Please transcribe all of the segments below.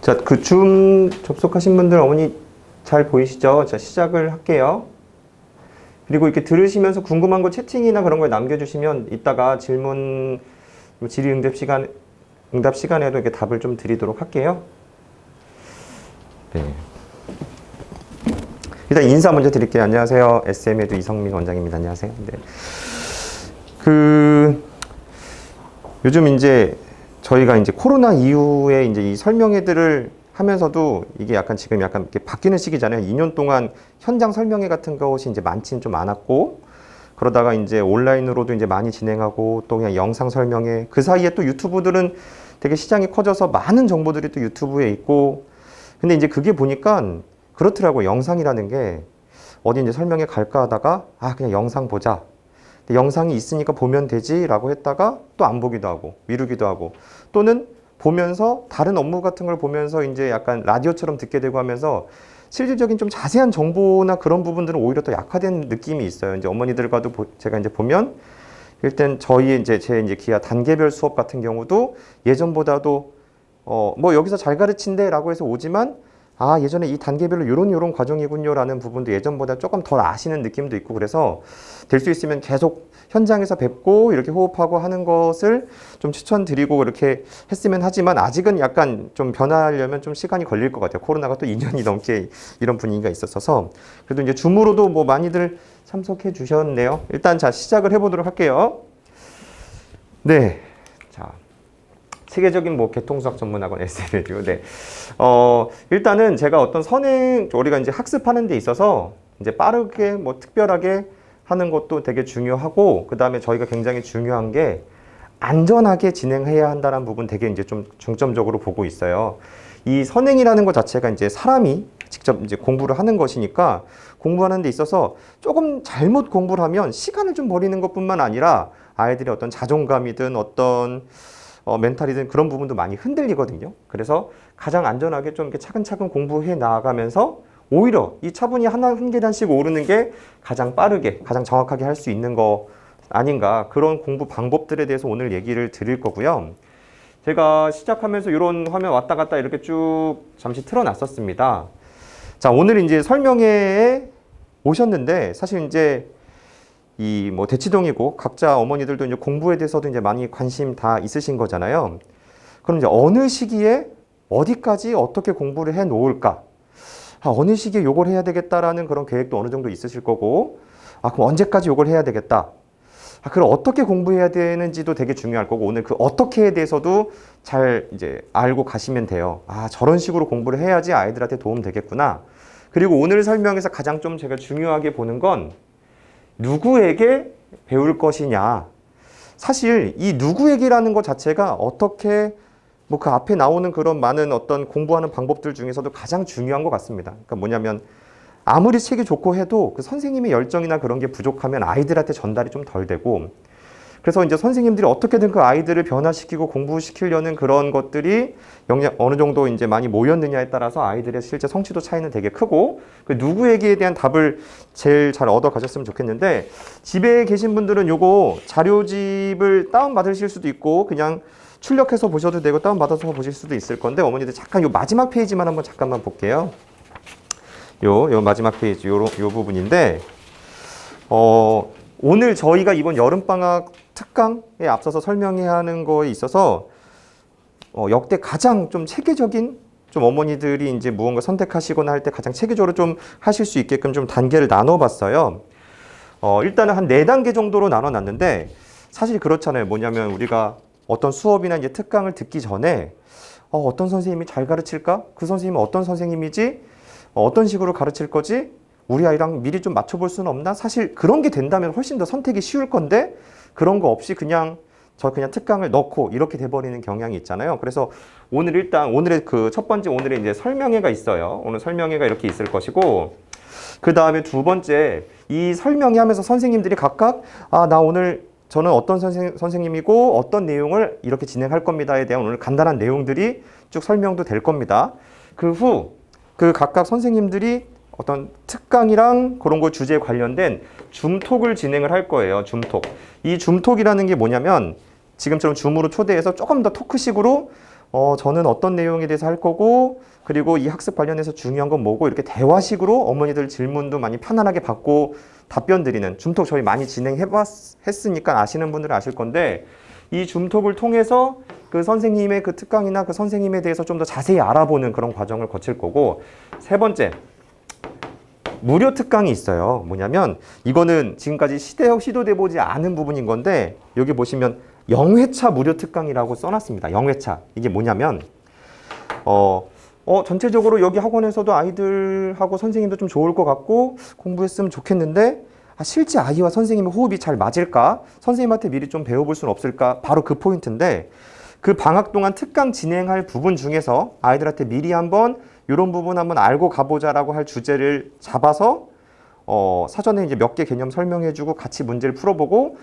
자, 그 줌 접속하신 분들 어머니 잘 보이시죠? 자, 시작을 할게요. 그리고 이렇게 들으시면서 궁금한 거 채팅이나 그런 걸 남겨주시면 이따가 질문, 응답 시간에도 이렇게 답을 좀 드리도록 할게요. 네. 일단 인사 먼저 드릴게요. 안녕하세요. SM에도 이성민 원장입니다. 안녕하세요. 네. 요즘 이제 저희가 이제 코로나 이후에 이제 이 설명회들을 하면서도 이게 지금 이렇게 바뀌는 시기잖아요. 2년 동안 현장 설명회 같은 것이 이제 많지는 좀 않았고, 그러다가 이제 온라인으로도 이제 많이 진행하고, 또 그냥 영상 설명회, 그 사이에 또 유튜브들은 되게 시장이 커져서 많은 정보들이 또 유튜브에 있고, 근데 이제 그게 보니까 그렇더라고요. 영상이라는 게 어디 이제 설명회 갈까 하다가 그냥 영상 보자. 근데 영상이 있으니까 보면 되지라고 했다가 또 안 보기도 하고 미루기도 하고, 또는 보면서 다른 업무 같은 걸 보면서 이제 약간 라디오처럼 듣게 되고 하면서 실질적인 좀 자세한 정보나 그런 부분들은 오히려 더 약화된 느낌이 있어요. 이제 어머니들과도 제가 이제 보면 일단 제 이제 기아 단계별 수업 같은 경우도 예전보다도 뭐 여기서 잘 가르친대라고 해서 오지만 예전에 이 단계별로 요런 과정이군요라는 부분도 예전보다 조금 덜 아시는 느낌도 있고, 그래서 될 수 있으면 계속 현장에서 뵙고 이렇게 호흡하고 하는 것을 좀 추천드리고 이렇게 했으면 하지만, 아직은 약간 좀 변화하려면 좀 시간이 걸릴 것 같아요. 코로나가 또 2년이 넘게 이런 분위기가 있었어서. 그래도 이제 줌으로도 뭐 많이들 참석해 주셨네요. 일단 자, 시작을 해보도록 할게요. 네. 자. 세계적인 뭐 개통수학 전문학원 SM에도. 네. 일단은 제가 어떤 우리가 이제 학습하는 데 있어서 이제 빠르게 뭐 특별하게 하는 것도 되게 중요하고, 그 다음에 저희가 굉장히 중요한 게 안전하게 진행해야 한다는 부분 되게 이제 좀 중점적으로 보고 있어요. 이 선행이라는 것 자체가 이제 사람이 직접 이제 공부를 하는 것이니까, 공부하는 데 있어서 조금 잘못 공부를 하면 시간을 좀 버리는 것뿐만 아니라 아이들의 어떤 자존감이든 어떤 멘탈이든 그런 부분도 많이 흔들리거든요. 그래서 가장 안전하게 좀 이렇게 차근차근 공부해 나가면서 오히려 이 차분히 한 계단씩 오르는 게 가장 빠르게, 가장 정확하게 할 수 있는 거 아닌가, 그런 공부 방법들에 대해서 오늘 얘기를 드릴 거고요. 제가 시작하면서 이런 화면 왔다 갔다 이렇게 쭉 잠시 틀어놨었습니다. 자, 오늘 이제 설명회에 오셨는데, 사실 이제 이 뭐 대치동이고 각자 어머니들도 이제 공부에 대해서도 이제 많이 관심 다 있으신 거잖아요. 그럼 이제 어느 시기에 어디까지 어떻게 공부를 해 놓을까? 어느 시기에 요걸 해야 되겠다라는 그런 계획도 어느 정도 있으실 거고, 그럼 언제까지 요걸 해야 되겠다. 그럼 어떻게 공부해야 되는지도 되게 중요할 거고, 오늘 그 어떻게에 대해서도 잘 이제 알고 가시면 돼요. 저런 식으로 공부를 해야지 아이들한테 도움 되겠구나. 그리고 오늘 설명에서 가장 좀 제가 중요하게 보는 건 누구에게 배울 것이냐. 사실 이 누구에게라는 것 자체가 어떻게 뭐 그 앞에 나오는 그런 많은 어떤 공부하는 방법들 중에서도 가장 중요한 것 같습니다. 그러니까 뭐냐면 아무리 책이 좋고 해도 그 선생님의 열정이나 그런 게 부족하면 아이들한테 전달이 좀 덜 되고, 그래서 이제 선생님들이 어떻게든 그 아이들을 변화시키고 공부시키려는 그런 것들이 어느 정도 이제 많이 모였느냐에 따라서 아이들의 실제 성취도 차이는 되게 크고, 그 누구에게에 대한 답을 제일 잘 얻어 가셨으면 좋겠는데, 집에 계신 분들은 요거 자료집을 다운받으실 수도 있고 그냥 출력해서 보셔도 되고 다운받아서 보실 수도 있을 건데, 어머니들 잠깐 요 마지막 페이지만 한번 잠깐만 볼게요. 요 마지막 페이지 요 부분인데, 오늘 저희가 이번 여름방학 특강에 앞서서 설명해야 하는 거에 있어서 역대 가장 좀 체계적인, 좀 어머니들이 이제 무언가 선택하시거나 할 때 가장 체계적으로 좀 하실 수 있게끔 좀 단계를 나눠봤어요. 일단은 한 4단계 정도로 나눠놨는데, 사실 그렇잖아요. 뭐냐면 우리가 어떤 수업이나 이제 특강을 듣기 전에 어떤 선생님이 잘 가르칠까? 그 선생님은 어떤 선생님이지? 어떤 식으로 가르칠 거지? 우리 아이랑 미리 좀 맞춰볼 수는 없나? 사실 그런 게 된다면 훨씬 더 선택이 쉬울 건데, 그런 거 없이 그냥 특강을 넣고 이렇게 돼버리는 경향이 있잖아요. 그래서 오늘의 그 첫 번째, 오늘의 이제 설명회가 있어요. 오늘 설명회가 이렇게 있을 것이고, 그 다음에 두 번째, 이 설명회 하면서 선생님들이 각각 저는 어떤 선생님이고 어떤 내용을 이렇게 진행할 겁니다에 대한 오늘 간단한 내용들이 쭉 설명도 될 겁니다. 그 후 그 각각 선생님들이 어떤 특강이랑 그런 거 주제에 관련된 줌톡을 진행을 할 거예요. 줌톡. 이 줌톡이라는 게 뭐냐면 지금처럼 줌으로 초대해서 조금 더 토크식으로 저는 어떤 내용에 대해서 할 거고, 그리고 이 학습 관련해서 중요한 건 뭐고, 이렇게 대화식으로 어머니들 질문도 많이 편안하게 받고 답변 드리는 줌톡 저희 많이 했으니까 아시는 분들은 아실 건데, 이 줌톡을 통해서 그 선생님의 그 특강이나 그 선생님에 대해서 좀 더 자세히 알아보는 그런 과정을 거칠 거고, 세 번째, 무료 특강이 있어요. 뭐냐면 이거는 지금까지 시도돼 보지 않은 부분인 건데, 여기 보시면 영회차 무료 특강이라고 써놨습니다. 영회차. 이게 뭐냐면 전체적으로 여기 학원에서도 아이들하고 선생님도 좀 좋을 것 같고 공부했으면 좋겠는데, 실제 아이와 선생님의 호흡이 잘 맞을까? 선생님한테 미리 좀 배워볼 수는 없을까? 바로 그 포인트인데, 그 방학 동안 특강 진행할 부분 중에서 아이들한테 미리 한번 이런 부분 한번 알고 가보자라고 할 주제를 잡아서 사전에 이제 몇 개 개념 설명해주고 같이 문제를 풀어보고,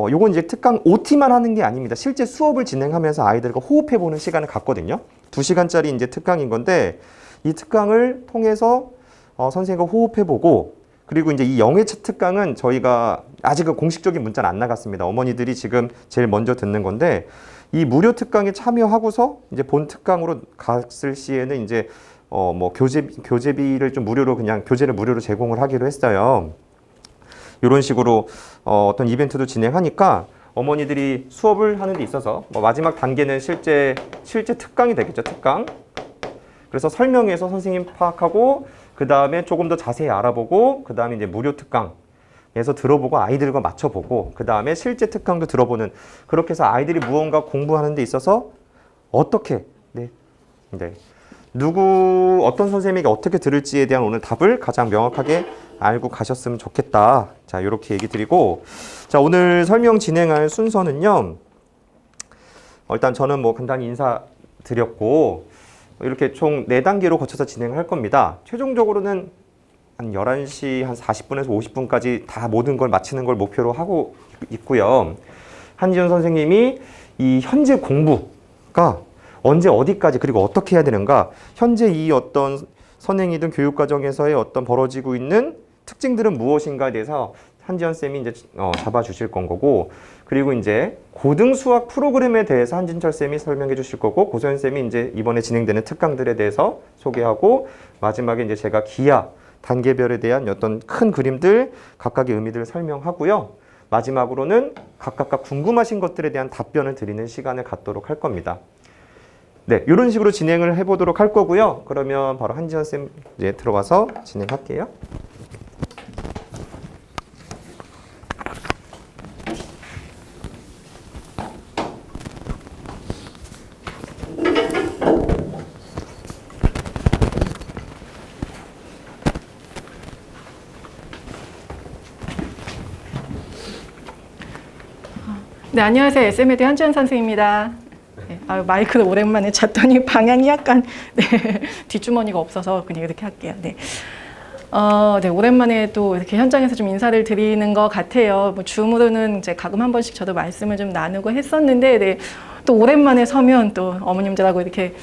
요건 이제 특강 OT만 하는 게 아닙니다. 실제 수업을 진행하면서 아이들과 호흡해보는 시간을 갖거든요. 2시간짜리 이제 특강인 건데, 이 특강을 통해서 선생님과 호흡해보고, 그리고 이제 이 영회차 특강은 저희가 아직은 공식적인 문자는 안 나갔습니다. 어머니들이 지금 제일 먼저 듣는 건데, 이 무료 특강에 참여하고서 이제 본 특강으로 갔을 시에는 이제 뭐 교재비를 좀 무료로, 그냥 교재를 무료로 제공을 하기로 했어요. 이런 식으로 어떤 이벤트도 진행하니까 어머니들이 수업을 하는 데 있어서 마지막 단계는 실제 특강이 되겠죠. 특강. 그래서 설명해서 선생님 파악하고, 그 다음에 조금 더 자세히 알아보고, 그 다음에 이제 무료 특강에서 들어보고 아이들과 맞춰보고, 그 다음에 실제 특강도 들어보는, 그렇게 해서 아이들이 무언가 공부하는 데 있어서 어떻게 어떤 선생님에게 어떻게 들을지에 대한 오늘 답을 가장 명확하게 알고 가셨으면 좋겠다. 자, 이렇게 얘기 드리고, 자, 오늘 설명 진행할 순서는요, 일단 저는 뭐 간단히 인사드렸고, 이렇게 총 4단계로 거쳐서 진행을 할 겁니다. 최종적으로는 한 11시 한 40분에서 50분까지 다 모든 걸 마치는 걸 목표로 하고 있고요. 한지연 선생님이 이 현재 공부가 언제 어디까지 그리고 어떻게 해야 되는가, 현재 이 어떤 선행이든 교육과정에서의 어떤 벌어지고 있는 특징들은 무엇인가에 대해서 한지연 쌤이 이제 잡아주실 건 거고, 그리고 이제 고등 수학 프로그램에 대해서 한진철 쌤이 설명해 주실 거고, 고소연 쌤이 이제 이번에 진행되는 특강들에 대해서 소개하고, 마지막에 이제 제가 기하 단계별에 대한 어떤 큰 그림들, 각각의 의미들을 설명하고요. 마지막으로는 각각 궁금하신 것들에 대한 답변을 드리는 시간을 갖도록 할 겁니다. 네, 이런 식으로 진행을 해보도록 할 거고요. 그러면 바로 한지연 쌤 이제 들어와서 진행할게요. 네, 안녕하세요. SMED 한지연 선생님입니다. 네, 마이크를 오랜만에 잤더니 방향이 약간 뒷주머니가 없어서 그냥 이렇게 할게요. 네. 네, 오랜만에 또 이렇게 현장에서 좀 인사를 드리는 것 같아요. 뭐 줌으로는 이제 가끔 한 번씩 저도 말씀을 좀 나누고 했었는데, 네, 또 오랜만에 서면 또 어머님들하고 이렇게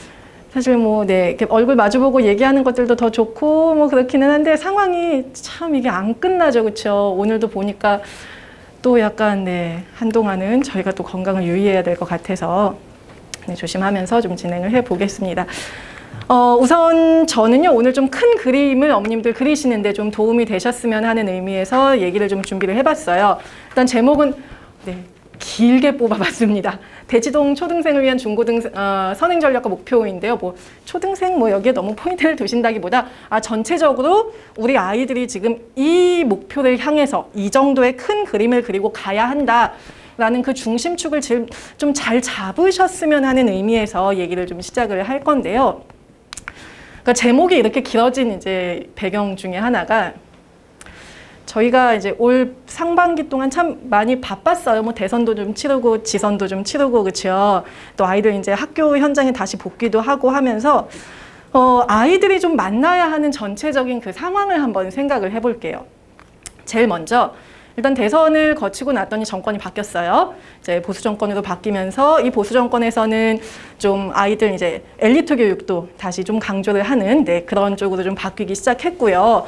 사실 뭐, 네, 이렇게 얼굴 마주보고 얘기하는 것들도 더 좋고 뭐 그렇기는 한데, 상황이 참 이게 안 끝나죠, 그렇죠? 오늘도 보니까 또 약간 네, 한동안은 저희가 또 건강을 유의해야 될 것 같아서 네, 조심하면서 좀 진행을 해보겠습니다. 우선 저는요, 오늘 좀 큰 그림을 어머님들 그리시는데 좀 도움이 되셨으면 하는 의미에서 얘기를 좀 준비를 해봤어요. 일단 제목은 네, 길게 뽑아봤습니다. 대치동 초등생을 위한 선행 전략과 목표인데요. 뭐 초등생 뭐 여기에 너무 포인트를 두신다기보다 전체적으로 우리 아이들이 지금 이 목표를 향해서 이 정도의 큰 그림을 그리고 가야 한다라는 그 중심축을 좀 잘 잡으셨으면 하는 의미에서 얘기를 좀 시작을 할 건데요. 그러니까 제목이 이렇게 길어진 이제 배경 중에 하나가, 저희가 이제 올 상반기 동안 참 많이 바빴어요. 뭐 대선도 좀 치르고 지선도 좀 치르고, 그렇죠. 또 아이들 이제 학교 현장에 다시 복귀도 하고 하면서 아이들이 좀 만나야 하는 전체적인 그 상황을 한번 생각을 해볼게요. 제일 먼저 일단 대선을 거치고 났더니 정권이 바뀌었어요. 이제 보수 정권으로 바뀌면서 이 보수 정권에서는 좀 아이들 이제 엘리트 교육도 다시 좀 강조를 하는 그런 쪽으로 좀 바뀌기 시작했고요.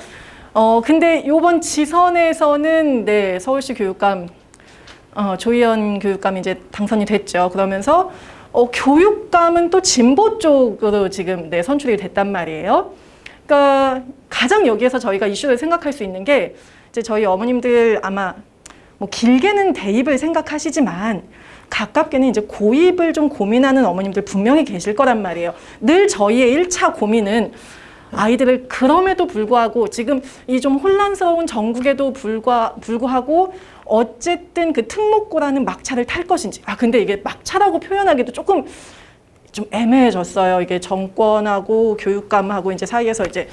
근데 요번 지선에서는 서울시 교육감 조희연 교육감이 이제 당선이 됐죠. 그러면서 교육감은 또 진보 쪽으로 지금 선출이 됐단 말이에요. 그러니까 가장 여기에서 저희가 이슈를 생각할 수 있는 게 이제 저희 어머님들 아마 뭐 길게는 대입을 생각하시지만 가깝게는 이제 고입을 좀 고민하는 어머님들 분명히 계실 거란 말이에요. 늘 저희의 1차 고민은 아이들을 그럼에도 불구하고 지금 이 좀 혼란스러운 전국에도 불구하고 어쨌든 그 특목고라는 막차를 탈 것인지. 근데 이게 막차라고 표현하기도 조금 좀 애매해졌어요. 이게 정권하고 교육감하고 이제 사이에서 이제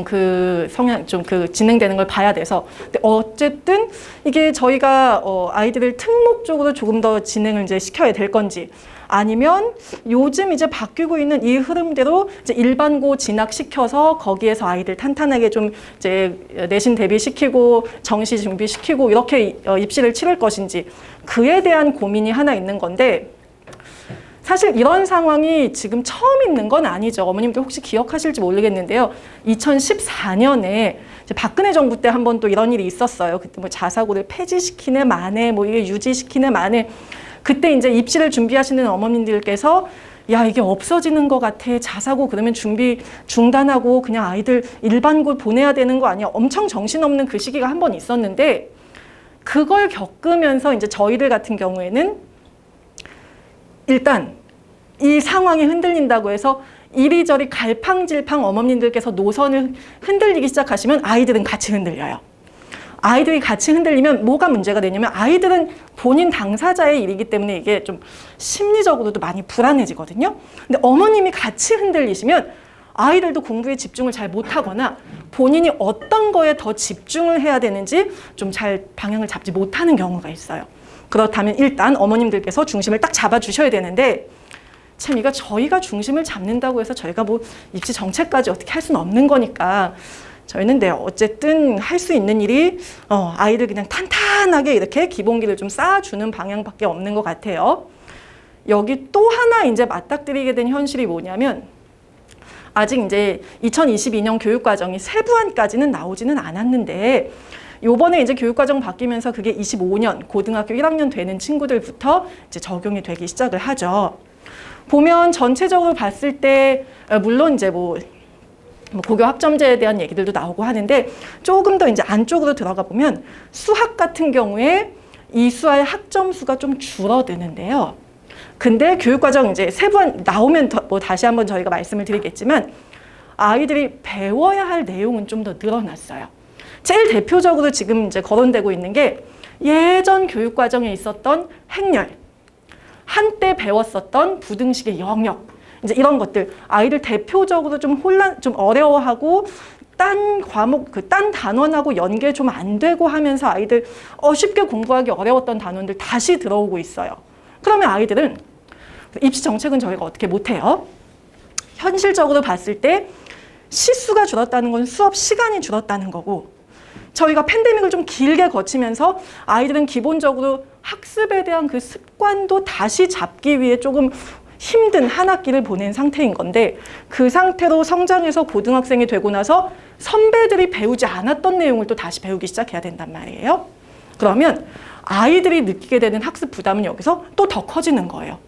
그 성향 좀 그 진행되는 걸 봐야 돼서. 근데 어쨌든 이게 저희가 아이들을 특목 쪽으로 조금 더 진행을 이제 시켜야 될 건지, 아니면 요즘 이제 바뀌고 있는 이 흐름대로 이제 일반고 진학시켜서 거기에서 아이들 탄탄하게 좀 이제 내신 대비시키고 정시 준비시키고 이렇게 입시를 치를 것인지, 그에 대한 고민이 하나 있는 건데, 사실 이런 상황이 지금 처음 있는 건 아니죠. 어머님들 혹시 기억하실지 모르겠는데요. 2014년에 박근혜 정부 때 한 번 또 이런 일이 있었어요. 그때 뭐 자사고를 폐지시키네 마네, 뭐 이게 유지시키네 마네. 그때 이제 입시를 준비하시는 어머님들께서 야, 이게 없어지는 것 같아. 자사고 그러면 준비 중단하고 그냥 아이들 일반고 보내야 되는 거 아니야. 엄청 정신없는 그 시기가 한 번 있었는데, 그걸 겪으면서 이제 저희들 같은 경우에는 일단 이 상황이 흔들린다고 해서 이리저리 갈팡질팡 어머님들께서 노선을 흔들리기 시작하시면 아이들은 같이 흔들려요. 아이들이 같이 흔들리면 뭐가 문제가 되냐면, 아이들은 본인 당사자의 일이기 때문에 이게 좀 심리적으로도 많이 불안해지거든요. 근데 어머님이 같이 흔들리시면 아이들도 공부에 집중을 잘 못하거나 본인이 어떤 거에 더 집중을 해야 되는지 좀 잘 방향을 잡지 못하는 경우가 있어요. 그렇다면 일단 어머님들께서 중심을 딱 잡아주셔야 되는데, 참 이거 저희가 중심을 잡는다고 해서 저희가 뭐 입시 정책까지 어떻게 할 수는 없는 거니까, 저희는 어쨌든 할 수 있는 일이 아이들 그냥 탄탄하게 이렇게 기본기를 좀 쌓아주는 방향밖에 없는 것 같아요. 여기 또 하나 이제 맞닥뜨리게 된 현실이 뭐냐면, 아직 이제 2022년 교육과정이 세부안까지는 나오지는 않았는데, 요번에 이제 교육과정 바뀌면서 그게 25년 고등학교 1학년 되는 친구들부터 이제 적용이 되기 시작을 하죠. 보면 전체적으로 봤을 때 물론 이제 뭐 고교 학점제에 대한 얘기들도 나오고 하는데, 조금 더 이제 안쪽으로 들어가 보면 수학 같은 경우에 이수와의 학점수가 좀 줄어드는데요. 근데 교육과정 이제 세부안 나오면 뭐 다시 한번 저희가 말씀을 드리겠지만, 아이들이 배워야 할 내용은 좀 더 늘어났어요. 제일 대표적으로 지금 이제 거론되고 있는 게 예전 교육과정에 있었던 행렬, 한때 배웠었던 부등식의 영역, 이제 이런 것들 아이들 대표적으로 좀 어려워하고 딴 과목 딴 단원하고 연계 좀 안 되고 하면서 아이들 쉽게 공부하기 어려웠던 단원들 다시 들어오고 있어요. 그러면 아이들은 입시 정책은 저희가 어떻게 못해요? 현실적으로 봤을 때 시수가 줄었다는 건 수업 시간이 줄었다는 거고, 저희가 팬데믹을 좀 길게 거치면서 아이들은 기본적으로 학습에 대한 그 습관도 다시 잡기 위해 조금 힘든 한 학기를 보낸 상태인 건데, 그 상태로 성장해서 고등학생이 되고 나서 선배들이 배우지 않았던 내용을 또 다시 배우기 시작해야 된단 말이에요. 그러면 아이들이 느끼게 되는 학습 부담은 여기서 또 더 커지는 거예요.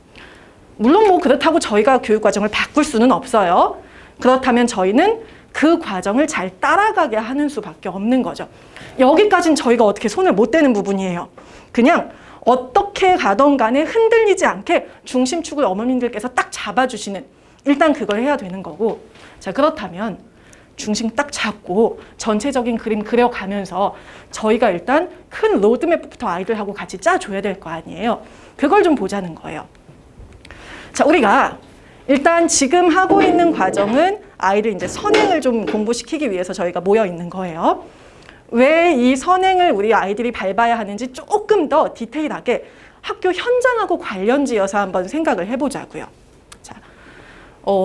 물론 뭐 그렇다고 저희가 교육과정을 바꿀 수는 없어요. 그렇다면 저희는 그 과정을 잘 따라가게 하는 수밖에 없는 거죠. 여기까지는 저희가 어떻게 손을 못 대는 부분이에요. 그냥 어떻게 가던 간에 흔들리지 않게 중심축을 어머님들께서 딱 잡아주시는, 일단 그걸 해야 되는 거고, 자 그렇다면 중심 딱 잡고 전체적인 그림 그려가면서 저희가 일단 큰 로드맵부터 아이들하고 같이 짜줘야 될 거 아니에요. 그걸 좀 보자는 거예요. 자, 우리가 일단 지금 하고 있는 과정은 아이들 이제 선행을 좀 공부시키기 위해서 저희가 모여 있는 거예요. 왜 이 선행을 우리 아이들이 밟아야 하는지 조금 더 디테일하게 학교 현장하고 관련지어서 한번 생각을 해보자고요. 자,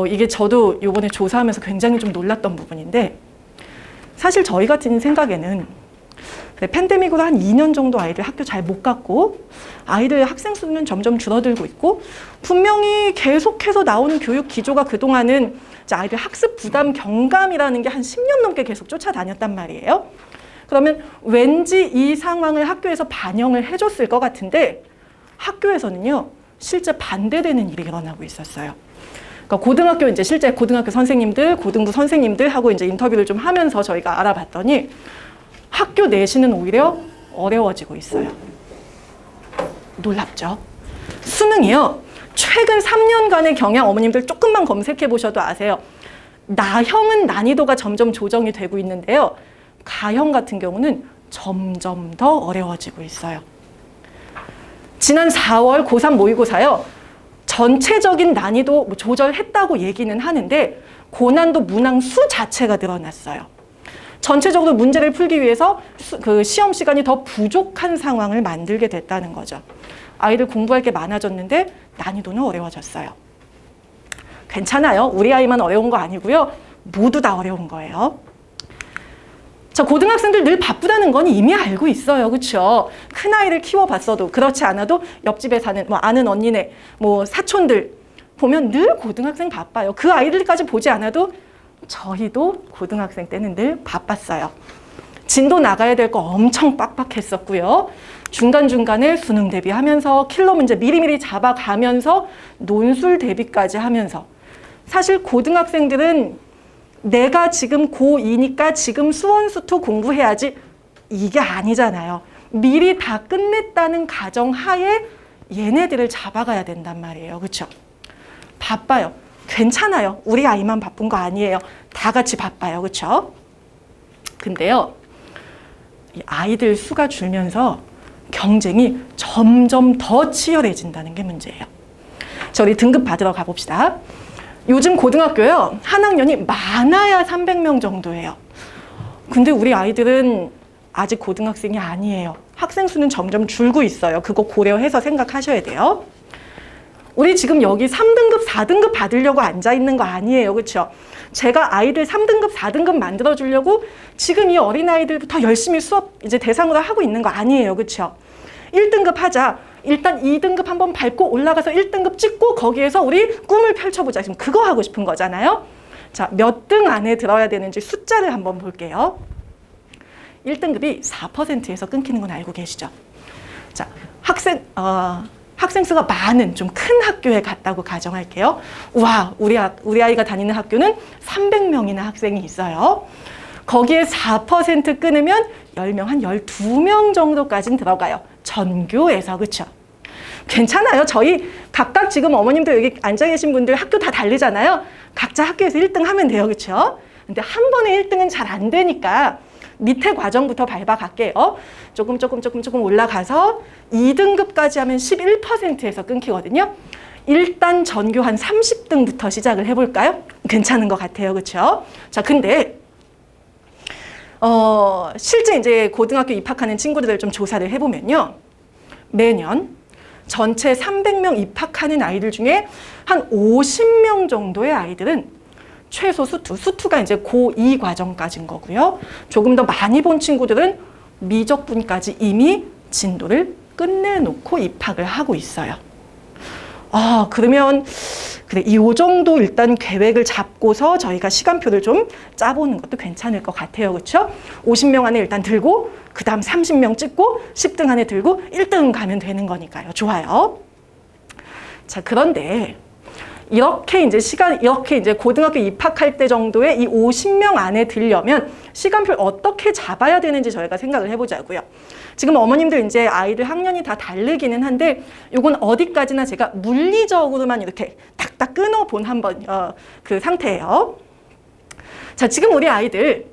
이게 저도 이번에 조사하면서 굉장히 좀 놀랐던 부분인데, 사실 저희 같은 생각에는 팬데믹으로 한 2년 정도 아이들 학교 잘 못 갔고, 아이들 학생 수는 점점 줄어들고 있고, 분명히 계속해서 나오는 교육 기조가 그동안은 아이들 학습 부담 경감이라는 게 한 10년 넘게 계속 쫓아다녔단 말이에요. 그러면 왠지 이 상황을 학교에서 반영을 해줬을 것 같은데, 학교에서는요 실제 반대되는 일이 일어나고 있었어요. 그러니까 고등학교 이제 실제 고등학교 선생님들, 고등부 선생님들하고 이제 인터뷰를 좀 하면서 저희가 알아봤더니 학교 내신은 오히려 어려워지고 있어요. 놀랍죠? 수능이요. 최근 3년간의 경향 어머님들 조금만 검색해 보셔도 아세요. 나형은 난이도가 점점 조정이 되고 있는데요. 가형 같은 경우는 점점 더 어려워지고 있어요. 지난 4월 고3 모의고사요. 전체적인 난이도 조절했다고 얘기는 하는데 고난도 문항수 자체가 늘어났어요. 전체적으로 문제를 풀기 위해서 그 시험 시간이 더 부족한 상황을 만들게 됐다는 거죠. 아이들 공부할 게 많아졌는데 난이도는 어려워졌어요. 괜찮아요. 우리 아이만 어려운 거 아니고요. 모두 다 어려운 거예요. 자, 고등학생들 늘 바쁘다는 건 이미 알고 있어요. 그렇죠? 큰아이를 키워봤어도 그렇지 않아도 옆집에 사는 뭐 아는 언니네, 뭐 사촌들 보면 늘 고등학생 바빠요. 그 아이들까지 보지 않아도 저희도 고등학생 때는 늘 바빴어요. 진도 나가야 될 거 엄청 빡빡했었고요. 중간중간에 수능 대비하면서 킬러 문제 미리미리 잡아가면서 논술 대비까지 하면서 사실 고등학생들은 내가 지금 고2니까 지금 수원수투 공부해야지 이게 아니잖아요. 미리 다 끝냈다는 가정하에 얘네들을 잡아가야 된단 말이에요. 그렇죠? 바빠요. 괜찮아요. 우리 아이만 바쁜 거 아니에요. 다 같이 바빠요. 그렇죠? 근데요. 이 아이들 수가 줄면서 경쟁이 점점 더 치열해진다는 게 문제예요. 자, 우리 등급 받으러 가봅시다. 요즘 고등학교요. 한 학년이 많아야 300명 정도예요. 근데 우리 아이들은 아직 고등학생이 아니에요. 학생 수는 점점 줄고 있어요. 그거 고려해서 생각하셔야 돼요. 우리 지금 여기 3등급, 4등급 받으려고 앉아 있는 거 아니에요. 그렇죠? 제가 아이들 3등급, 4등급 만들어 주려고 지금 이 어린아이들부터 열심히 수업 이제 대상으로 하고 있는 거 아니에요. 그렇죠? 1등급 하자. 일단 2등급 한번 밟고 올라가서 1등급 찍고 거기에서 우리 꿈을 펼쳐보자. 지금 그거 하고 싶은 거잖아요. 자, 몇 등 안에 들어야 되는지 숫자를 한번 볼게요. 1등급이 4%에서 끊기는 건 알고 계시죠? 자, 학생 수가 많은 좀 큰 학교에 갔다고 가정할게요. 와, 우리 아이가 다니는 학교는 300명이나 학생이 있어요. 거기에 4% 끊으면 10명, 한 12명 정도까지는 들어가요. 전교에서. 그렇죠? 괜찮아요. 저희 각각 지금 어머님들 여기 앉아 계신 분들 학교 다 다르잖아요. 각자 학교에서 1등 하면 돼요. 그렇죠? 근데 한 번에 1등은 잘 안 되니까 밑에 과정부터 밟아갈게요. 조금 올라가서 2등급까지 하면 11%에서 끊기거든요. 일단 전교 한 30등부터 시작을 해볼까요? 괜찮은 것 같아요. 그렇죠? 자, 근데 실제 이제 고등학교 입학하는 친구들을 좀 조사를 해보면요. 매년 전체 300명 입학하는 아이들 중에 한 50명 정도의 아이들은 최소 수투가 이제 고2 과정까지인 거고요. 조금 더 많이 본 친구들은 미적분까지 이미 진도를 끝내놓고 입학을 하고 있어요. 그러면 그래, 이 정도 일단 계획을 잡고서 저희가 시간표를 좀 짜보는 것도 괜찮을 것 같아요. 그렇죠? 50명 안에 일단 들고 그 다음 30명 찍고 10등 안에 들고 1등 가면 되는 거니까요. 좋아요. 자, 그런데 이렇게 이제 고등학교 입학할 때 정도의 이 50명 안에 들려면 시간표를 어떻게 잡아야 되는지 저희가 생각을 해보자고요. 지금 어머님들 이제 아이들 학년이 다 다르기는 한데 요건 어디까지나 제가 물리적으로만 이렇게 탁탁 끊어본 한번 그 상태예요. 자, 지금 우리 아이들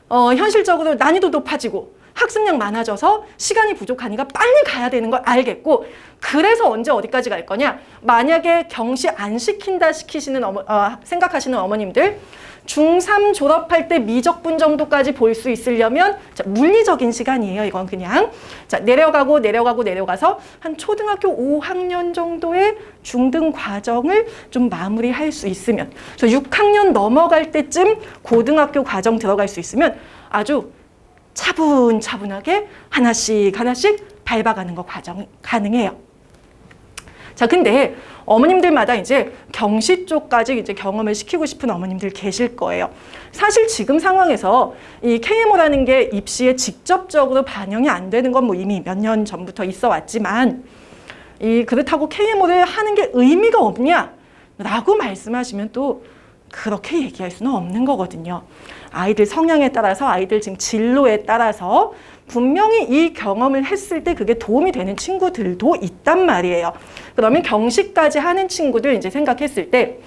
현실적으로 난이도 높아지고 학습량 많아져서 시간이 부족하니까 빨리 가야 되는 걸 알겠고, 그래서 언제 어디까지 갈 거냐? 만약에 경시 안 시킨다 생각하시는 어머님들, 중3 졸업할 때 미적분 정도까지 볼 수 있으려면 자, 물리적인 시간이에요. 이건 그냥 자, 내려가서 한 초등학교 5학년 정도의 중등 과정을 좀 마무리할 수 있으면, 그래서 6학년 넘어갈 때쯤 고등학교 과정 들어갈 수 있으면 아주 차분차분하게 하나씩 밟아가는 거 과정 가능해요. 자, 근데 어머님들마다 이제 경시 쪽까지 이제 경험을 시키고 싶은 어머님들 계실 거예요. 사실 지금 상황에서 이 KMO라는 게 입시에 직접적으로 반영이 안 되는 건 뭐 이미 몇 년 전부터 있어 왔지만 그렇다고 KMO를 하는 게 의미가 없냐? 라고 말씀하시면 또 그렇게 얘기할 수는 없는 거거든요. 아이들 성향에 따라서, 아이들 지금 진로에 따라서 분명히 이 경험을 했을 때 그게 도움이 되는 친구들도 있단 말이에요. 그러면 경시까지 하는 친구들 이제 생각했을 때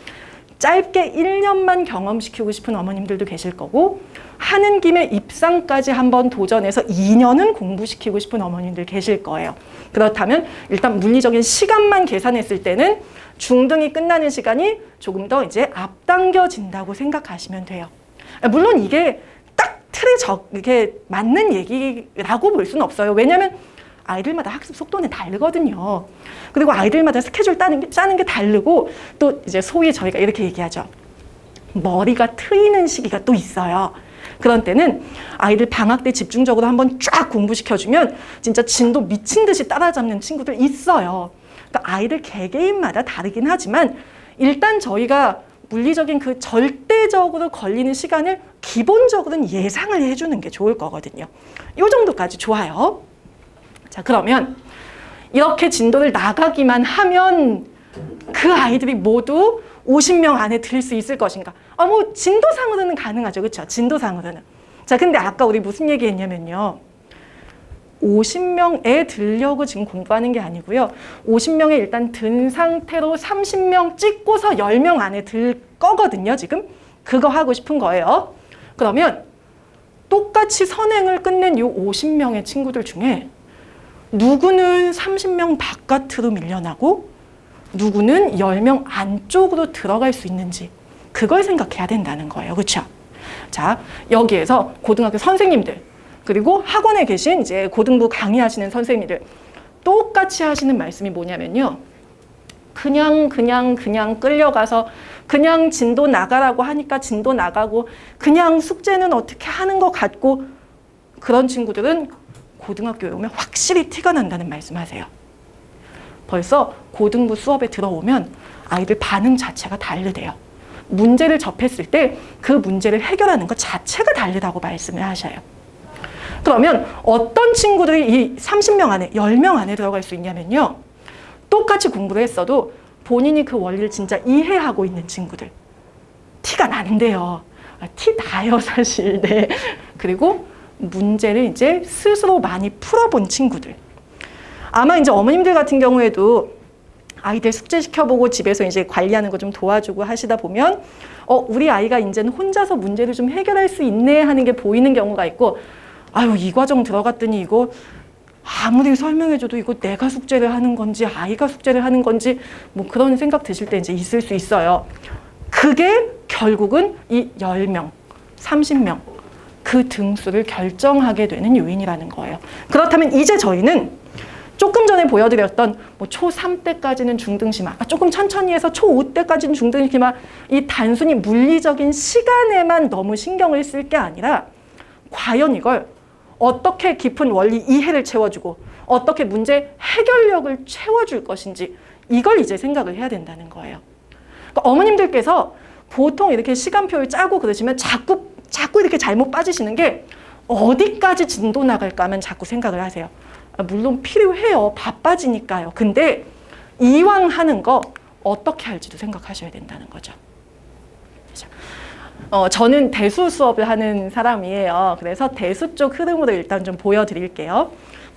짧게 1년만 경험시키고 싶은 어머님들도 계실 거고, 하는 김에 입상까지 한번 도전해서 2년은 공부시키고 싶은 어머님들 계실 거예요. 그렇다면 일단 물리적인 시간만 계산했을 때는 중등이 끝나는 시간이 조금 더 이제 앞당겨진다고 생각하시면 돼요. 물론 이게 딱 틀에 이렇게 맞는 얘기라고 볼 수는 없어요. 왜냐하면 아이들마다 학습 속도는 다르거든요. 그리고 아이들마다 스케줄 짜는 게 다르고, 또 이제 소위 저희가 이렇게 얘기하죠. 머리가 트이는 시기가 또 있어요. 그런 때는 아이들 방학 때 집중적으로 한번 쫙 공부시켜주면 진짜 진도 미친 듯이 따라잡는 친구들 있어요. 그러니까 아이들 개개인마다 다르긴 하지만 일단 저희가 물리적인 그 절대적으로 걸리는 시간을 기본적으로는 예상을 해주는 게 좋을 거거든요. 이 정도까지 좋아요. 자, 그러면 이렇게 진도를 나가기만 하면 그 아이들이 모두 50명 안에 들 수 있을 것인가? 뭐 진도상으로는 가능하죠. 그렇죠? 진도상으로는. 자, 근데 아까 우리 무슨 얘기했냐면요. 50명에 들려고 지금 공부하는 게 아니고요. 50명에 일단 든 상태로 30명 찍고서 10명 안에 들 거거든요. 지금 그거 하고 싶은 거예요. 그러면 똑같이 선행을 끝낸 이 50명의 친구들 중에 누구는 30명 바깥으로 밀려나고 누구는 10명 안쪽으로 들어갈 수 있는지 그걸 생각해야 된다는 거예요. 그렇죠? 자, 여기에서 고등학교 선생님들 그리고 학원에 계신 이제 고등부 강의하시는 선생님들 똑같이 하시는 말씀이 뭐냐면요. 그냥 끌려가서 그냥 진도 나가라고 하니까 진도 나가고 그냥 숙제는 어떻게 하는 것 같고 그런 친구들은 고등학교에 오면 확실히 티가 난다는 말씀하세요. 벌써 고등부 수업에 들어오면 아이들 반응 자체가 다르대요. 문제를 접했을 때 그 문제를 해결하는 것 자체가 다르다고 말씀을 하셔요. 그러면 어떤 친구들이 이 30명 안에, 10명 안에 들어갈 수 있냐면요. 똑같이 공부를 했어도 본인이 그 원리를 진짜 이해하고 있는 친구들. 티가 나는데요. 티 나요, 사실. 네. 그리고 문제를 이제 스스로 많이 풀어본 친구들. 아마 이제 어머님들 같은 경우에도 아이들 숙제 시켜보고 집에서 이제 관리하는 거 좀 도와주고 하시다 보면 우리 아이가 이제는 혼자서 문제를 좀 해결할 수 있네 하는 게 보이는 경우가 있고 아유 이 과정 들어갔더니 이거 아무리 설명해줘도 이거 내가 숙제를 하는 건지 아이가 숙제를 하는 건지 뭐 그런 생각 드실 때 이제 있을 수 있어요. 그게 결국은 이 10명, 30명 그 등수를 결정하게 되는 요인이라는 거예요. 그렇다면 이제 저희는 조금 전에 보여드렸던 뭐 초3 때까지는 중등심화, 조금 천천히 해서 초5 때까지는 중등심화 이 단순히 물리적인 시간에만 너무 신경을 쓸 게 아니라 과연 이걸 어떻게 깊은 원리 이해를 채워주고 어떻게 문제 해결력을 채워줄 것인지 이걸 이제 생각을 해야 된다는 거예요. 그러니까 어머님들께서 보통 이렇게 시간표를 짜고 그러시면 자꾸 이렇게 잘못 빠지시는 게 어디까지 진도 나갈까만 자꾸 생각을 하세요. 물론 필요해요. 바빠지니까요. 근데 이왕 하는 거 어떻게 할지도 생각하셔야 된다는 거죠. 저는 대수 수업을 하는 사람이에요. 그래서 대수 쪽 흐름으로 일단 좀 보여드릴게요.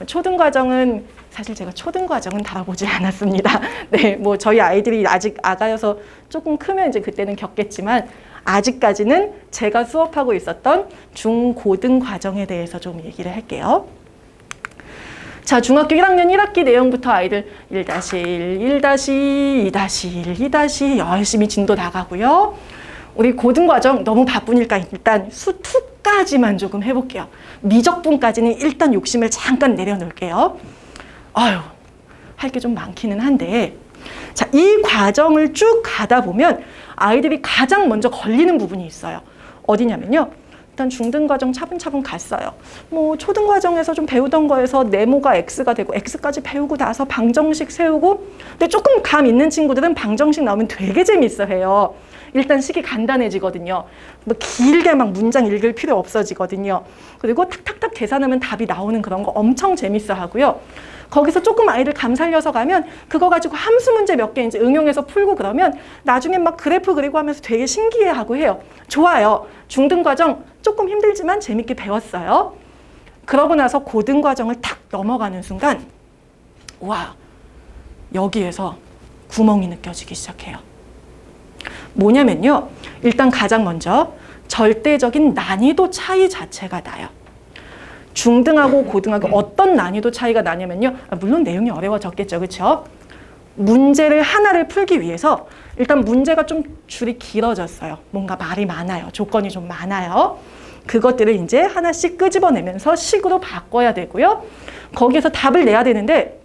초등과정은 사실 제가 초등과정은 다뤄보지 않았습니다. 네, 뭐 저희 아이들이 아직 아가여서 조금 크면 이제 그때는 겪겠지만 아직까지는 제가 수업하고 있었던 중고등 과정에 대해서 좀 얘기를 할게요. 자, 중학교 1학년 1학기 내용부터 아이들 1-1, 1-2, 2-1, 2-2 열심히 진도 나가고요. 우리 고등과정 너무 바쁘니까 일단 수2까지만 조금 해볼게요. 미적분까지는 일단 욕심을 잠깐 내려놓을게요. 아유, 할 게 좀 많기는 한데 자, 이 과정을 쭉 가다 보면 아이들이 가장 먼저 걸리는 부분이 있어요. 어디냐면요. 일단 중등과정 차분차분 갔어요. 뭐 초등과정에서 좀 배우던 거에서 네모가 X가 되고 X까지 배우고 나서 방정식 세우고 근데 조금 감 있는 친구들은 방정식 나오면 되게 재밌어해요. 일단 식이 간단해지거든요. 뭐 길게 막 문장 읽을 필요 없어지거든요. 그리고 탁탁탁 계산하면 답이 나오는 그런 거 엄청 재밌어하고요. 거기서 조금 아이를 감살려서 가면 그거 가지고 함수 문제 몇 개 이제 응용해서 풀고 그러면 나중에 막 그래프 그리고 하면서 되게 신기해하고 해요. 좋아요. 중등 과정 조금 힘들지만 재밌게 배웠어요. 그러고 나서 고등 과정을 탁 넘어가는 순간 와, 여기에서 구멍이 느껴지기 시작해요. 뭐냐면요. 일단 가장 먼저 절대적인 난이도 차이 자체가 나요. 중등하고 고등하고 어떤 난이도 차이가 나냐면요. 물론 내용이 어려워졌겠죠. 그렇죠? 문제를 하나를 풀기 위해서 일단 문제가 좀 줄이 길어졌어요. 뭔가 말이 많아요. 조건이 좀 많아요. 그것들을 이제 하나씩 끄집어내면서 식으로 바꿔야 되고요. 거기에서 답을 내야 되는데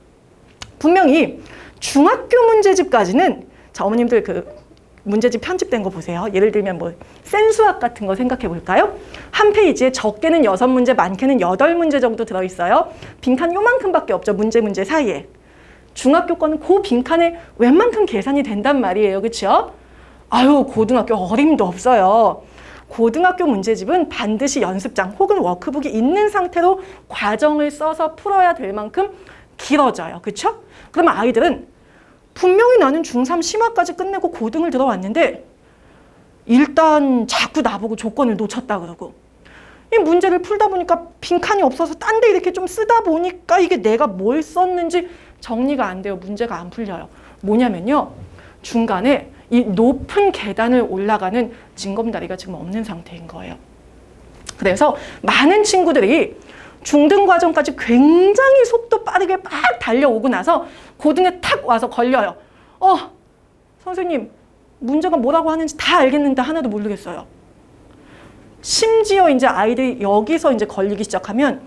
분명히 중학교 문제집까지는 자, 어머님들 그 문제집 편집된 거 보세요. 예를 들면 뭐 센수학 같은 거 생각해 볼까요? 한 페이지에 적게는 6문제, 많게는 8문제 정도 들어있어요. 빈칸 요만큼밖에 없죠. 문제 사이에. 중학교 거는 그 빈칸에 웬만큼 계산이 된단 말이에요. 그렇죠? 아유, 고등학교 어림도 없어요. 고등학교 문제집은 반드시 연습장 혹은 워크북이 있는 상태로 과정을 써서 풀어야 될 만큼 길어져요. 그렇죠? 그러면 아이들은 분명히 나는 중3 심화까지 끝내고 고등을 들어왔는데 일단 자꾸 나보고 조건을 놓쳤다 그러고 이 문제를 풀다 보니까 빈칸이 없어서 딴 데 이렇게 좀 쓰다 보니까 이게 내가 뭘 썼는지 정리가 안 돼요. 문제가 안 풀려요. 뭐냐면요. 중간에 이 높은 계단을 올라가는 징검다리가 지금 없는 상태인 거예요. 그래서 많은 친구들이 중등 과정까지 굉장히 속도 빠르게 막 달려오고 나서 고등에 탁 와서 걸려요. 선생님 문제가 뭐라고 하는지 다 알겠는데 하나도 모르겠어요. 심지어 이제 아이들이 여기서 이제 걸리기 시작하면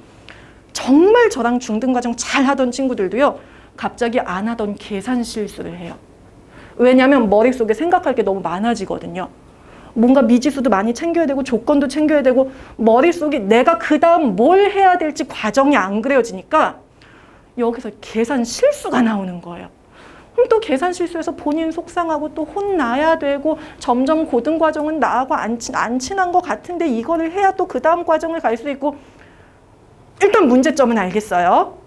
정말 저랑 중등 과정 잘 하던 친구들도요. 갑자기 안 하던 계산 실수를 해요. 왜냐하면 머릿속에 생각할 게 너무 많아지거든요. 뭔가 미지수도 많이 챙겨야 되고 조건도 챙겨야 되고 머릿속에 내가 그 다음 뭘 해야 될지 과정이 안 그려지니까 여기서 계산 실수가 나오는 거예요. 그럼 또 계산 실수해서 본인 속상하고 또 혼나야 되고 점점 고등 과정은 나하고 안 친한 것 같은데 이거를 해야 또 그 다음 과정을 갈 수 있고 일단 문제점은 알겠어요.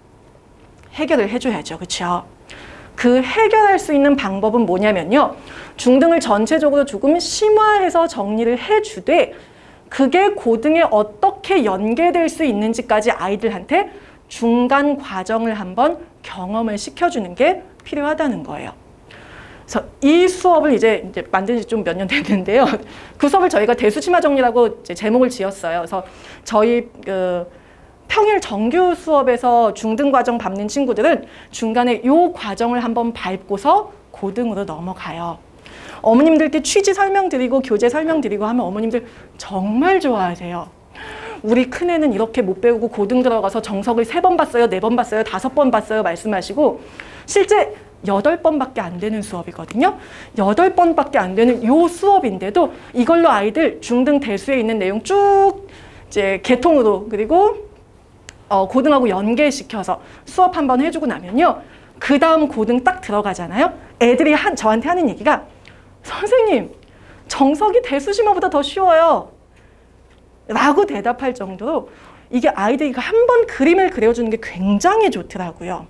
해결을 해줘야죠. 그렇죠? 그 해결할 수 있는 방법은 뭐냐면요. 중등을 전체적으로 조금 심화해서 정리를 해주되 그게 고등에 어떻게 연계될 수 있는지까지 아이들한테 중간 과정을 한번 경험을 시켜주는 게 필요하다는 거예요. 그래서 이 수업을 이제 만든 지 좀 몇 년 됐는데요. 그 수업을 저희가 대수심화 정리라고 이제 제목을 지었어요. 그래서 저희 평일 정규 수업에서 중등 과정 밟는 친구들은 중간에 이 과정을 한번 밟고서 고등으로 넘어가요. 어머님들께 취지 설명드리고 교재 설명드리고 하면 어머님들 정말 좋아하세요. 우리 큰애는 이렇게 못 배우고 고등 들어가서 정석을 3번 봤어요, 4번 봤어요, 5번 봤어요 말씀하시고 실제 8번밖에 안 되는 수업이거든요. 8번밖에 안 되는 이 수업인데도 이걸로 아이들 중등 대수에 있는 내용 쭉 이제 개통으로 그리고 고등하고 연계시켜서 수업 한번 해주고 나면요. 그 다음 고등 딱 들어가잖아요. 애들이 저한테 하는 얘기가 선생님 정석이 대수심화보다 더 쉬워요 라고 대답할 정도로 이게 아이들이 한 번 그림을 그려주는 게 굉장히 좋더라고요.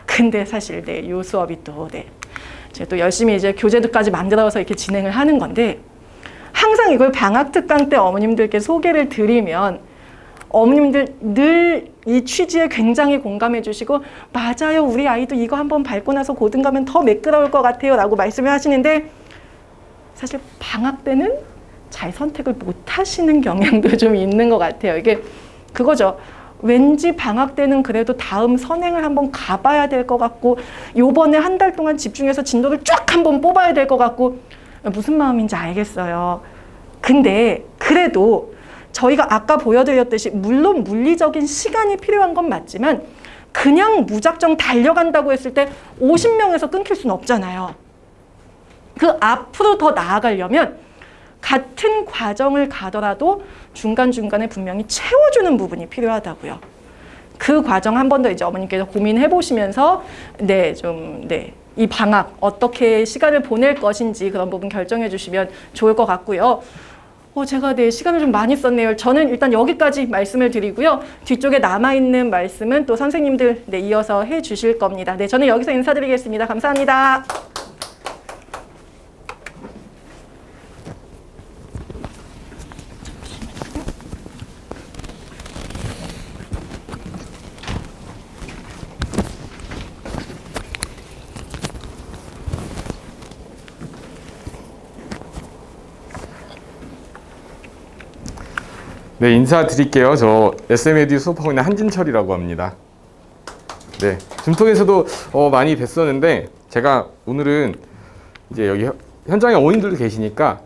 근데 사실 이 수업이 제가 또 열심히 이제 교재도까지 만들어서 이렇게 진행을 하는 건데 항상 이걸 방학 특강 때 어머님들께 소개를 드리면 어머님들 늘 이 취지에 굉장히 공감해 주시고 맞아요. 우리 아이도 이거 한번 밟고 나서 고등 가면 더 매끄러울 것 같아요 라고 말씀을 하시는데 사실 방학 때는 잘 선택을 못 하시는 경향도 좀 있는 것 같아요. 이게 그거죠. 왠지 방학 때는 그래도 다음 선행을 한번 가봐야 될 것 같고 요번에 한 달 동안 집중해서 진도를 쫙 한번 뽑아야 될 것 같고 무슨 마음인지 알겠어요. 근데 그래도 저희가 아까 보여드렸듯이 물론 물리적인 시간이 필요한 건 맞지만 그냥 무작정 달려간다고 했을 때 50명에서 끊길 수는 없잖아요. 그 앞으로 더 나아가려면 같은 과정을 가더라도 중간중간에 분명히 채워주는 부분이 필요하다고요. 그 과정 한 번 더 이제 어머님께서 고민해 보시면서 이 방학 어떻게 시간을 보낼 것인지 그런 부분 결정해 주시면 좋을 것 같고요. 제가 시간을 좀 많이 썼네요. 저는 일단 여기까지 말씀을 드리고요. 뒤쪽에 남아있는 말씀은 또 선생님들 이어서 해 주실 겁니다. 네, 저는 여기서 인사드리겠습니다. 감사합니다. 네, 인사드릴게요. 저 SMAD 수업하고 있는 한진철이라고 합니다. 네, 줌통에서도 많이 뵀었는데 제가 오늘은 이제 여기 현장에 어머님들도 계시니까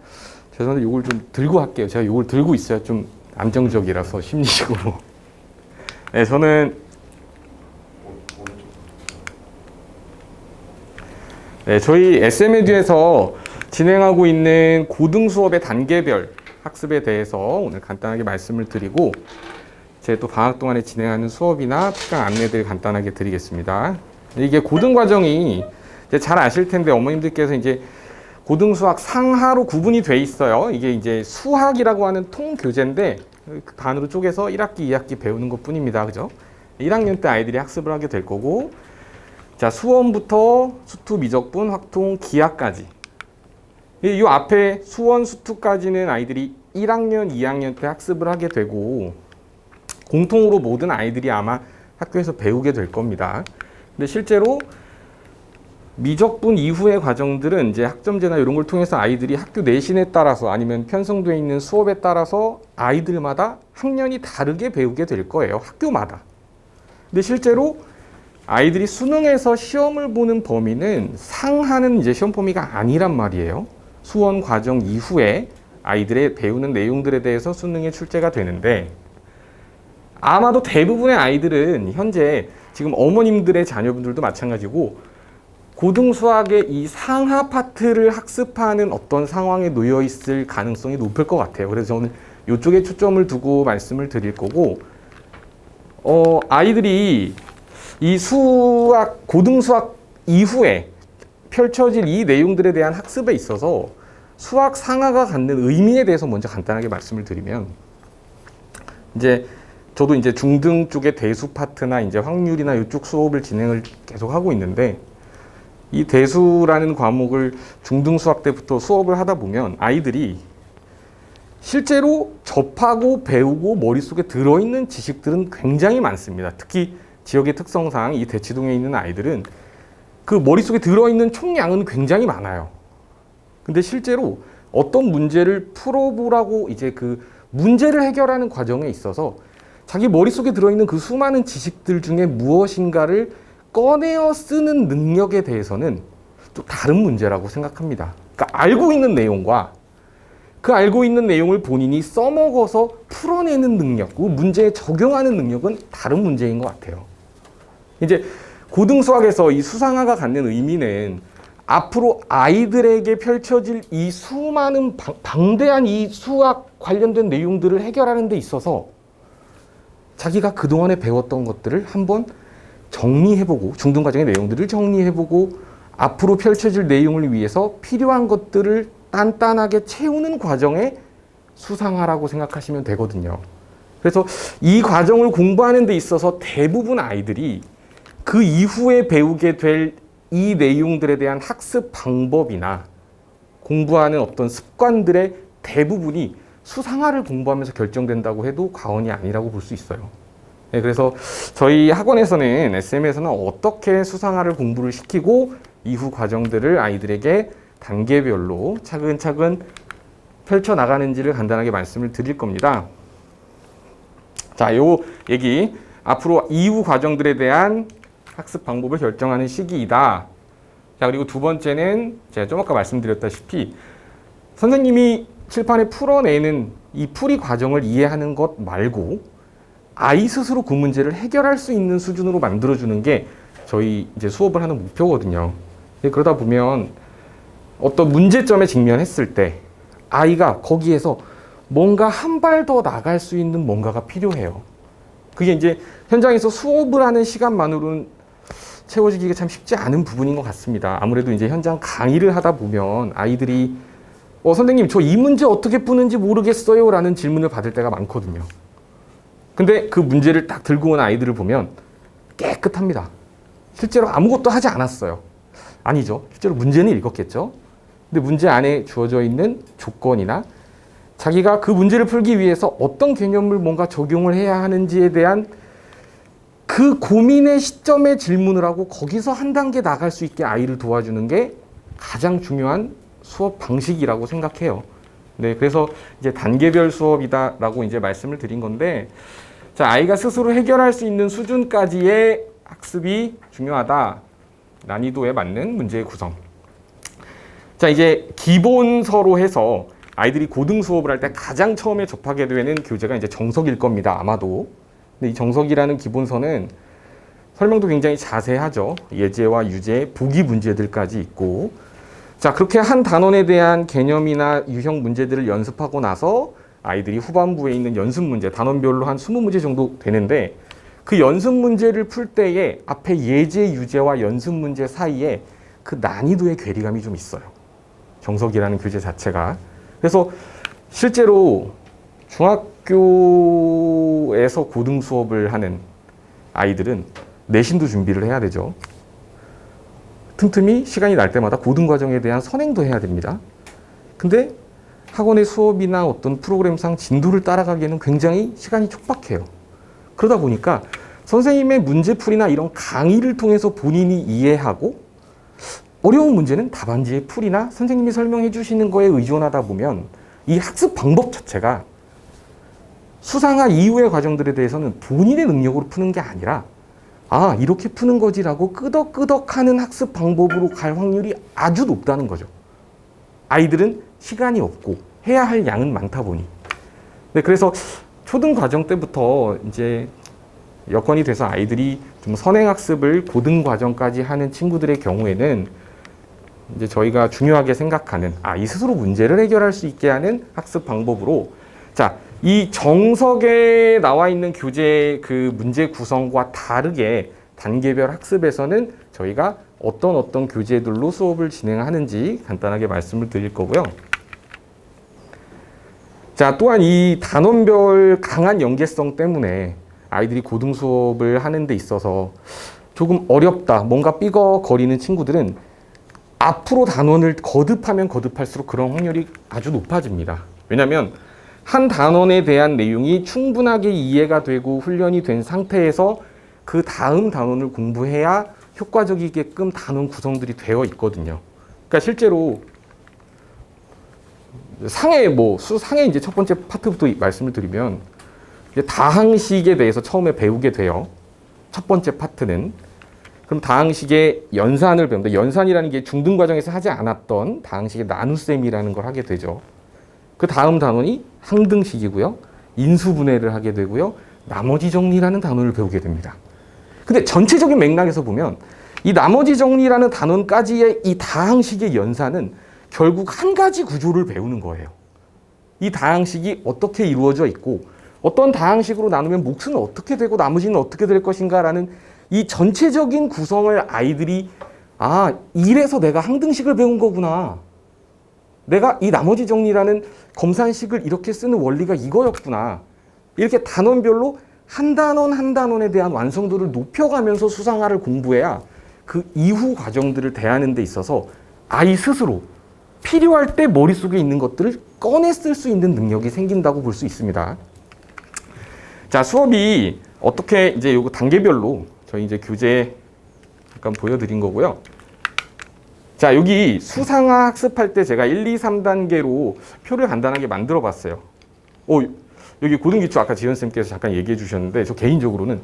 죄송한데 이걸 좀 들고 할게요. 제가 이걸 들고 있어야 좀 안정적이라서 심리적으로. 네, 저는 저희 SMAD에서 진행하고 있는 고등 수업의 단계별 학습에 대해서 오늘 간단하게 말씀을 드리고 제 또 방학 동안에 진행하는 수업이나 특강 안내들 간단하게 드리겠습니다. 이게 고등 과정이 이제 잘 아실 텐데 어머님들께서 이제 고등 수학 상하로 구분이 돼 있어요. 이게 이제 수학이라고 하는 통교재인데 그 반으로 쪼개서 1학기, 2학기 배우는 것 뿐입니다. 그죠? 1학년 때 아이들이 학습을 하게 될 거고 자, 수원부터 수투, 미적분, 확통, 기하까지 이 앞에 수원, 수투까지는 아이들이 1학년, 2학년 때 학습을 하게 되고 공통으로 모든 아이들이 아마 학교에서 배우게 될 겁니다. 근데 실제로 미적분 이후의 과정들은 이제 학점제나 이런 걸 통해서 아이들이 학교 내신에 따라서 아니면 편성되어 있는 수업에 따라서 아이들마다 학년이 다르게 배우게 될 거예요. 학교마다. 근데 실제로 아이들이 수능에서 시험을 보는 범위는 상하는 이제 시험 범위가 아니란 말이에요. 수원 과정 이후에 아이들의 배우는 내용들에 대해서 수능에 출제가 되는데 아마도 대부분의 아이들은 현재 지금 어머님들의 자녀분들도 마찬가지고 고등 수학의 이 상하 파트를 학습하는 어떤 상황에 놓여 있을 가능성이 높을 것 같아요. 그래서 저는 이쪽에 초점을 두고 말씀을 드릴 거고 아이들이 이 수학, 고등 수학 이후에 펼쳐질 이 내용들에 대한 학습에 있어서 수학 상하가 갖는 의미에 대해서 먼저 간단하게 말씀을 드리면 이제 저도 이제 중등 쪽의 대수 파트나 이제 확률이나 이쪽 수업을 진행을 계속 하고 있는데 이 대수라는 과목을 중등 수학 때부터 수업을 하다 보면 아이들이 실제로 접하고 배우고 머릿속에 들어있는 지식들은 굉장히 많습니다. 특히 지역의 특성상 이 대치동에 있는 아이들은 그 머릿속에 들어있는 총량은 굉장히 많아요. 근데 실제로 어떤 문제를 풀어보라고 이제 그 문제를 해결하는 과정에 있어서 자기 머릿속에 들어있는 그 수많은 지식들 중에 무엇인가를 꺼내어 쓰는 능력에 대해서는 또 다른 문제라고 생각합니다. 그러니까 알고 있는 내용과 그 알고 있는 내용을 본인이 써먹어서 풀어내는 능력, 그 문제에 적용하는 능력은 다른 문제인 것 같아요. 이제 고등 수학에서 이 수상화가 갖는 의미는 앞으로 아이들에게 펼쳐질 이 수많은 방대한 이 수학 관련된 내용들을 해결하는 데 있어서 자기가 그동안에 배웠던 것들을 한번 정리해보고 중등과정의 내용들을 정리해보고 앞으로 펼쳐질 내용을 위해서 필요한 것들을 단단하게 채우는 과정에 수상화라고 생각하시면 되거든요. 그래서 이 과정을 공부하는 데 있어서 대부분 아이들이 그 이후에 배우게 될 이 내용들에 대한 학습 방법이나 공부하는 어떤 습관들의 대부분이 수상화를 공부하면서 결정된다고 해도 과언이 아니라고 볼 수 있어요. 네, 그래서 저희 학원에서는 SM에서는 어떻게 수상화를 공부를 시키고 이후 과정들을 아이들에게 단계별로 차근차근 펼쳐나가는지를 간단하게 말씀을 드릴 겁니다. 자, 요 얘기 앞으로 이후 과정들에 대한 학습 방법을 결정하는 시기이다. 자, 그리고 두 번째는 제가 좀 아까 말씀드렸다시피 선생님이 칠판에 풀어내는 이 풀이 과정을 이해하는 것 말고 아이 스스로 그 문제를 해결할 수 있는 수준으로 만들어주는 게 저희 이제 수업을 하는 목표거든요. 그러다 보면 어떤 문제점에 직면했을 때 아이가 거기에서 뭔가 한 발 더 나갈 수 있는 뭔가가 필요해요. 그게 이제 현장에서 수업을 ha는 시간만으로는 채워지기가 참 쉽지 않은 부분인 것 같습니다. 아무래도 이제 현장 강의를 하다 보면 아이들이 선생님 저 이 문제 어떻게 푸는지 모르겠어요 라는 질문을 받을 때가 많거든요. 근데 그 문제를 딱 들고 온 아이들을 보면 깨끗합니다. 실제로 아무것도 하지 않았어요. 아니죠. 실제로 문제는 읽었겠죠. 근데 문제 안에 주어져 있는 조건이나 자기가 그 문제를 풀기 위해서 어떤 개념을 뭔가 적용을 해야 하는지에 대한 그 고민의 시점에 질문을 하고 거기서 한 단계 나갈 수 있게 아이를 도와주는 게 가장 중요한 수업 방식이라고 생각해요. 네, 그래서 이제 단계별 수업이다라고 이제 말씀을 드린 건데, 자, 아이가 스스로 해결할 수 있는 수준까지의 학습이 중요하다. 난이도에 맞는 문제의 구성. 자, 이제 기본서로 해서 아이들이 고등 수업을 할 때 가장 처음에 접하게 되는 교재가 이제 정석일 겁니다. 아마도. 근데 이 정석이라는 기본서는 설명도 굉장히 자세하죠. 예제와 유제, 보기 문제들까지 있고. 자, 그렇게 한 단원에 대한 개념이나 유형 문제들을 연습하고 나서 아이들이 후반부에 있는 연습 문제, 단원별로 한 20문제 정도 되는데, 그 연습 문제를 풀 때에 앞에 예제, 유제와 연습 문제 사이에 그 난이도의 괴리감이 좀 있어요. 정석이라는 교재 자체가. 그래서 실제로 중학교에서 고등 수업을 하는 아이들은 내신도 준비를 해야 되죠. 틈틈이 시간이 날 때마다 고등 과정에 대한 선행도 해야 됩니다. 근데 학원의 수업이나 어떤 프로그램상 진도를 따라가기에는 굉장히 시간이 촉박해요. 그러다 보니까 선생님의 문제풀이나 이런 강의를 통해서 본인이 이해하고, 어려운 문제는 답안지의 풀이나 선생님이 설명해 주시는 거에 의존하다 보면 이 학습 방법 자체가 수상화 이후의 과정들에 대해서는 본인의 능력으로 푸는 게 아니라, 아, 이렇게 푸는 거지라고 끄덕끄덕하는 학습 방법으로 갈 확률이 아주 높다는 거죠. 아이들은 시간이 없고 해야 할 양은 많다 보니. 네, 그래서 초등 과정 때부터 이제 여건이 돼서 아이들이 좀 선행학습을 고등 과정까지 하는 친구들의 경우에는 이제 저희가 중요하게 생각하는, 이 스스로 문제를 해결할 수 있게 하는 학습 방법으로, 자, 이 정석에 나와 있는 교재 그 문제 구성과 다르게 단계별 학습에서는 저희가 어떤 교재들로 수업을 진행하는지 간단하게 말씀을 드릴 거고요. 자, 또한 이 단원별 강한 연계성 때문에 아이들이 고등 수업을 하는 데 있어서 조금 어렵다, 뭔가 삐걱거리는 친구들은 앞으로 단원을 거듭하면 거듭할수록 그런 확률이 아주 높아집니다. 왜냐하면 한 단원에 대한 내용이 충분하게 이해가 되고 훈련이 된 상태에서 그 다음 단원을 공부해야 효과적이게끔 단원 구성들이 되어 있거든요. 그러니까 실제로 수상의 이제 첫 번째 파트부터 말씀을 드리면, 이제 다항식에 대해서 처음에 배우게 돼요. 첫 번째 파트는. 그럼 다항식의 연산을 배웁니다. 연산이라는 게 중등 과정에서 하지 않았던 다항식의 나눗셈이라는 걸 하게 되죠. 그 다음 단원이 항등식이고요. 인수분해를 하게 되고요. 나머지 정리라는 단원을 배우게 됩니다. 근데 전체적인 맥락에서 보면 이 나머지 정리라는 단원까지의 이 다항식의 연산은 결국 한 가지 구조를 배우는 거예요. 이 다항식이 어떻게 이루어져 있고 어떤 다항식으로 나누면 몫은 어떻게 되고 나머지는 어떻게 될 것인가라는 이 전체적인 구성을 아이들이, 이래서 내가 항등식을 배운 거구나. 내가 이 나머지 정리라는 검산식을 이렇게 쓰는 원리가 이거였구나. 이렇게 단원별로 한 단원 한 단원에 대한 완성도를 높여가면서 수상화를 공부해야 그 이후 과정들을 대하는 데 있어서 아이 스스로 필요할 때 머릿속에 있는 것들을 꺼내 쓸 수 있는 능력이 생긴다고 볼 수 있습니다. 자, 수업이 어떻게 이제 요거 단계별로 저희 이제 교재 잠깐 보여드린 거고요. 자, 여기 수상화 학습할 때 제가 1, 2, 3단계로 표를 간단하게 만들어 봤어요. 여기 고등기초 아까 지연쌤께서 잠깐 얘기해 주셨는데, 저 개인적으로는,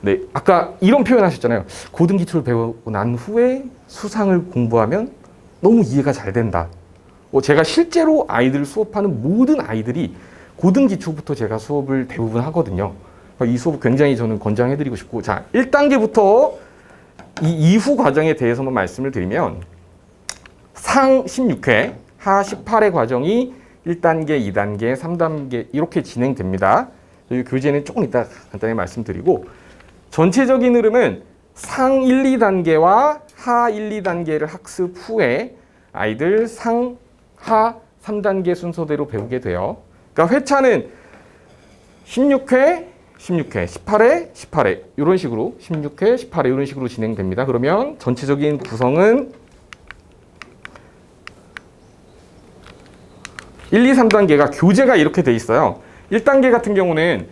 네, 아까 이런 표현 하셨잖아요. 고등기초를 배우고 난 후에 수상을 공부하면 너무 이해가 잘 된다. 제가 실제로 아이들 수업하는 모든 아이들이 고등기초부터 제가 수업을 대부분 하거든요. 이 수업 굉장히 저는 권장해드리고 싶고, 자, 1단계부터 이 이후 과정에 대해서만 말씀을 드리면, 상 16회, 하 18회 과정이 1단계, 2단계, 3단계 이렇게 진행됩니다. 이 교재는 조금 이따 간단히 말씀드리고, 전체적인 흐름은 상 1, 2단계와 하 1, 2단계를 학습 후에 아이들 상, 하 3단계 순서대로 배우게 돼요. 그러니까 회차는 16회, 16회, 18회, 18회 이런 식으로 16회, 18회 이런 식으로 진행됩니다. 그러면 전체적인 구성은 1, 2, 3단계가 교재가 이렇게 돼 있어요. 1단계 같은 경우는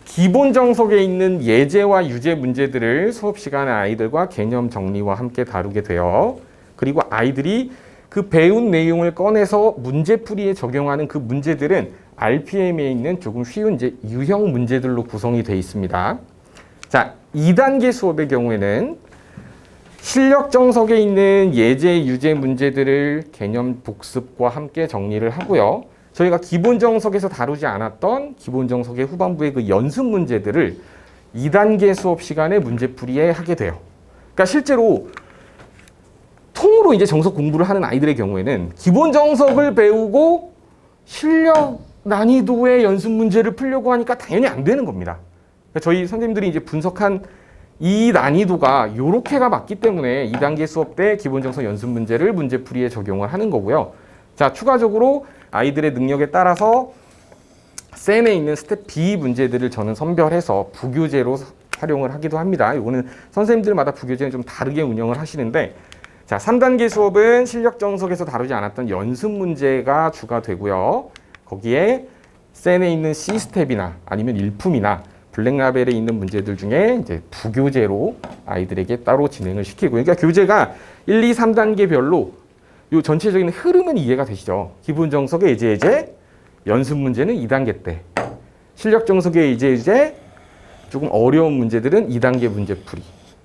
기본 정석에 있는 예제와 유제 문제들을 수업 시간에 아이들과 개념 정리와 함께 다루게 돼요. 그리고 아이들이 그 배운 내용을 꺼내서 문제풀이에 적용하는 그 문제들은 RPM에 있는 조금 쉬운 이제 유형 문제들로 구성이 되어 있습니다. 자, 2단계 수업의 경우에는 실력 정석에 있는 예제, 유제 문제들을 개념 복습과 함께 정리를 하고요. 저희가 기본 정석에서 다루지 않았던 기본 정석의 후반부의 그 연습 문제들을 2단계 수업 시간에 문제풀이에 하게 돼요. 그러니까 실제로 통으로 이제 정석 공부를 하는 아이들의 경우에는 기본 정석을 배우고 실력 난이도의 연습 문제를 풀려고 하니까 당연히 안 되는 겁니다. 그러니까 저희 선생님들이 이제 분석한 이 난이도가 요렇게가 맞기 때문에 2단계 수업 때 기본 정석 연습 문제를 문제풀이에 적용을 하는 거고요. 자, 추가적으로 아이들의 능력에 따라서 쌤에 있는 스텝 B 문제들을 저는 선별해서 부교재로 활용을 하기도 합니다. 이거는 선생님들마다 부교재는 좀 다르게 운영을 하시는데, 자, 3단계 수업은 실력 정석에서 다루지 않았던 연습 문제가 주가 되고요. 거기에 쌤에 있는 C스텝이나 아니면 일품이나 블랙라벨에 있는 문제들 중에 이제 부교재로 아이들에게 따로 진행을 시키고, 그러니까 교재가 1, 2, 3단계별로 요 전체적인 흐름은 이해가 되시죠? 기본 정석의 예제, 연습 문제는 2단계 때, 실력 정석의 예제, 조금 어려운 문제들은 2단계 문제풀이,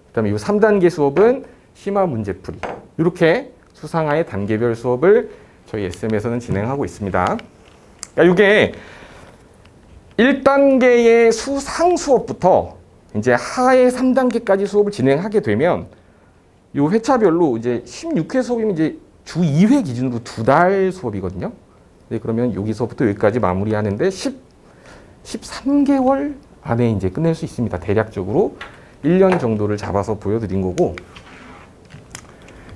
그다음에 요 3단계 수업은 심화 문제풀이, 이렇게 수상화의 단계별 수업을 저희 SM에서는 진행하고 있습니다. 그러니까 이게 1단계의 수상 수업부터 이제 하의 3단계까지 수업을 진행하게 되면 요 회차별로 이제 16회 수업이면 이제 주 2회 기준으로 2달 수업이거든요. 네, 그러면 여기서부터 여기까지 마무리하는데 13개월 안에 이제 끝낼 수 있습니다. 대략적으로 1년 정도를 잡아서 보여드린 거고.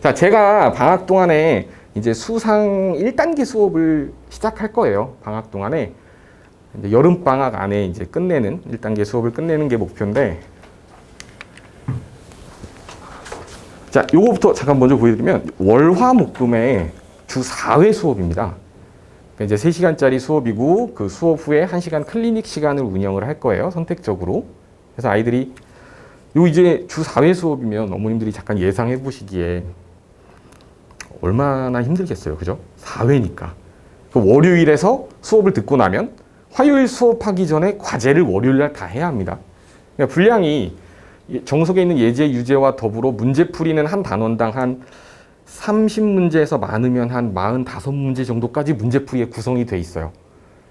자, 제가 방학 동안에 이제 수상 1단계 수업을 시작할 거예요. 방학 동안에. 이제 여름 방학 안에 이제 끝내는 1단계 수업을 끝내는 게 목표인데, 자, 요거부터 잠깐 먼저 보여드리면 월화목금의 주 4회 수업입니다. 그러니까 이제 3시간짜리 수업이고 그 수업 후에 1시간 클리닉 시간을 운영을 할 거예요. 선택적으로. 그래서 아이들이 요 이제 주 4회 수업이면 어머님들이 잠깐 예상해 보시기에 얼마나 힘들겠어요. 그죠? 4회니까. 그 월요일에서 수업을 듣고 나면 화요일 수업하기 전에 과제를 월요일 날 다 해야 합니다. 그러니까 분량이 정석에 있는 예제, 유제와 더불어 문제풀이는 한 단원당 한 30문제에서 많으면 한 45문제 정도까지 문제풀이에 구성이 돼 있어요.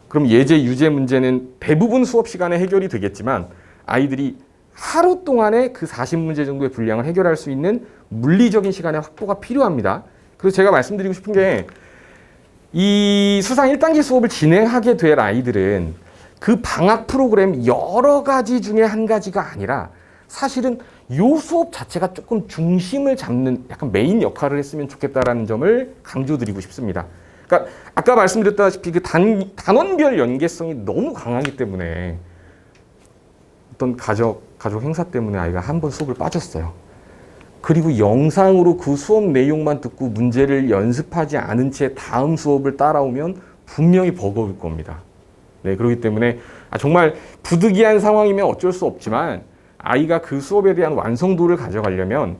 그럼 예제, 유제 문제는 대부분 수업 시간에 해결이 되겠지만 아이들이 하루 동안에 그 40문제 정도의 분량을 해결할 수 있는 물리적인 시간의 확보가 필요합니다. 그래서 제가 말씀드리고 싶은 게, 이 수상 1단계 수업을 진행하게 될 아이들은 그 방학 프로그램 여러 가지 중에 한 가지가 아니라 사실은 요 수업 자체가 조금 중심을 잡는 약간 메인 역할을 했으면 좋겠다라는 점을 강조드리고 싶습니다. 그러니까 아까 말씀드렸다시피 그 단원별 연계성이 너무 강하기 때문에 어떤 가족 행사 때문에 아이가 한 번 수업을 빠졌어요. 그리고 영상으로 그 수업 내용만 듣고 문제를 연습하지 않은 채 다음 수업을 따라오면 분명히 버거울 겁니다. 네, 그렇기 때문에 정말 부득이한 상황이면 어쩔 수 없지만 아이가 그 수업에 대한 완성도를 가져가려면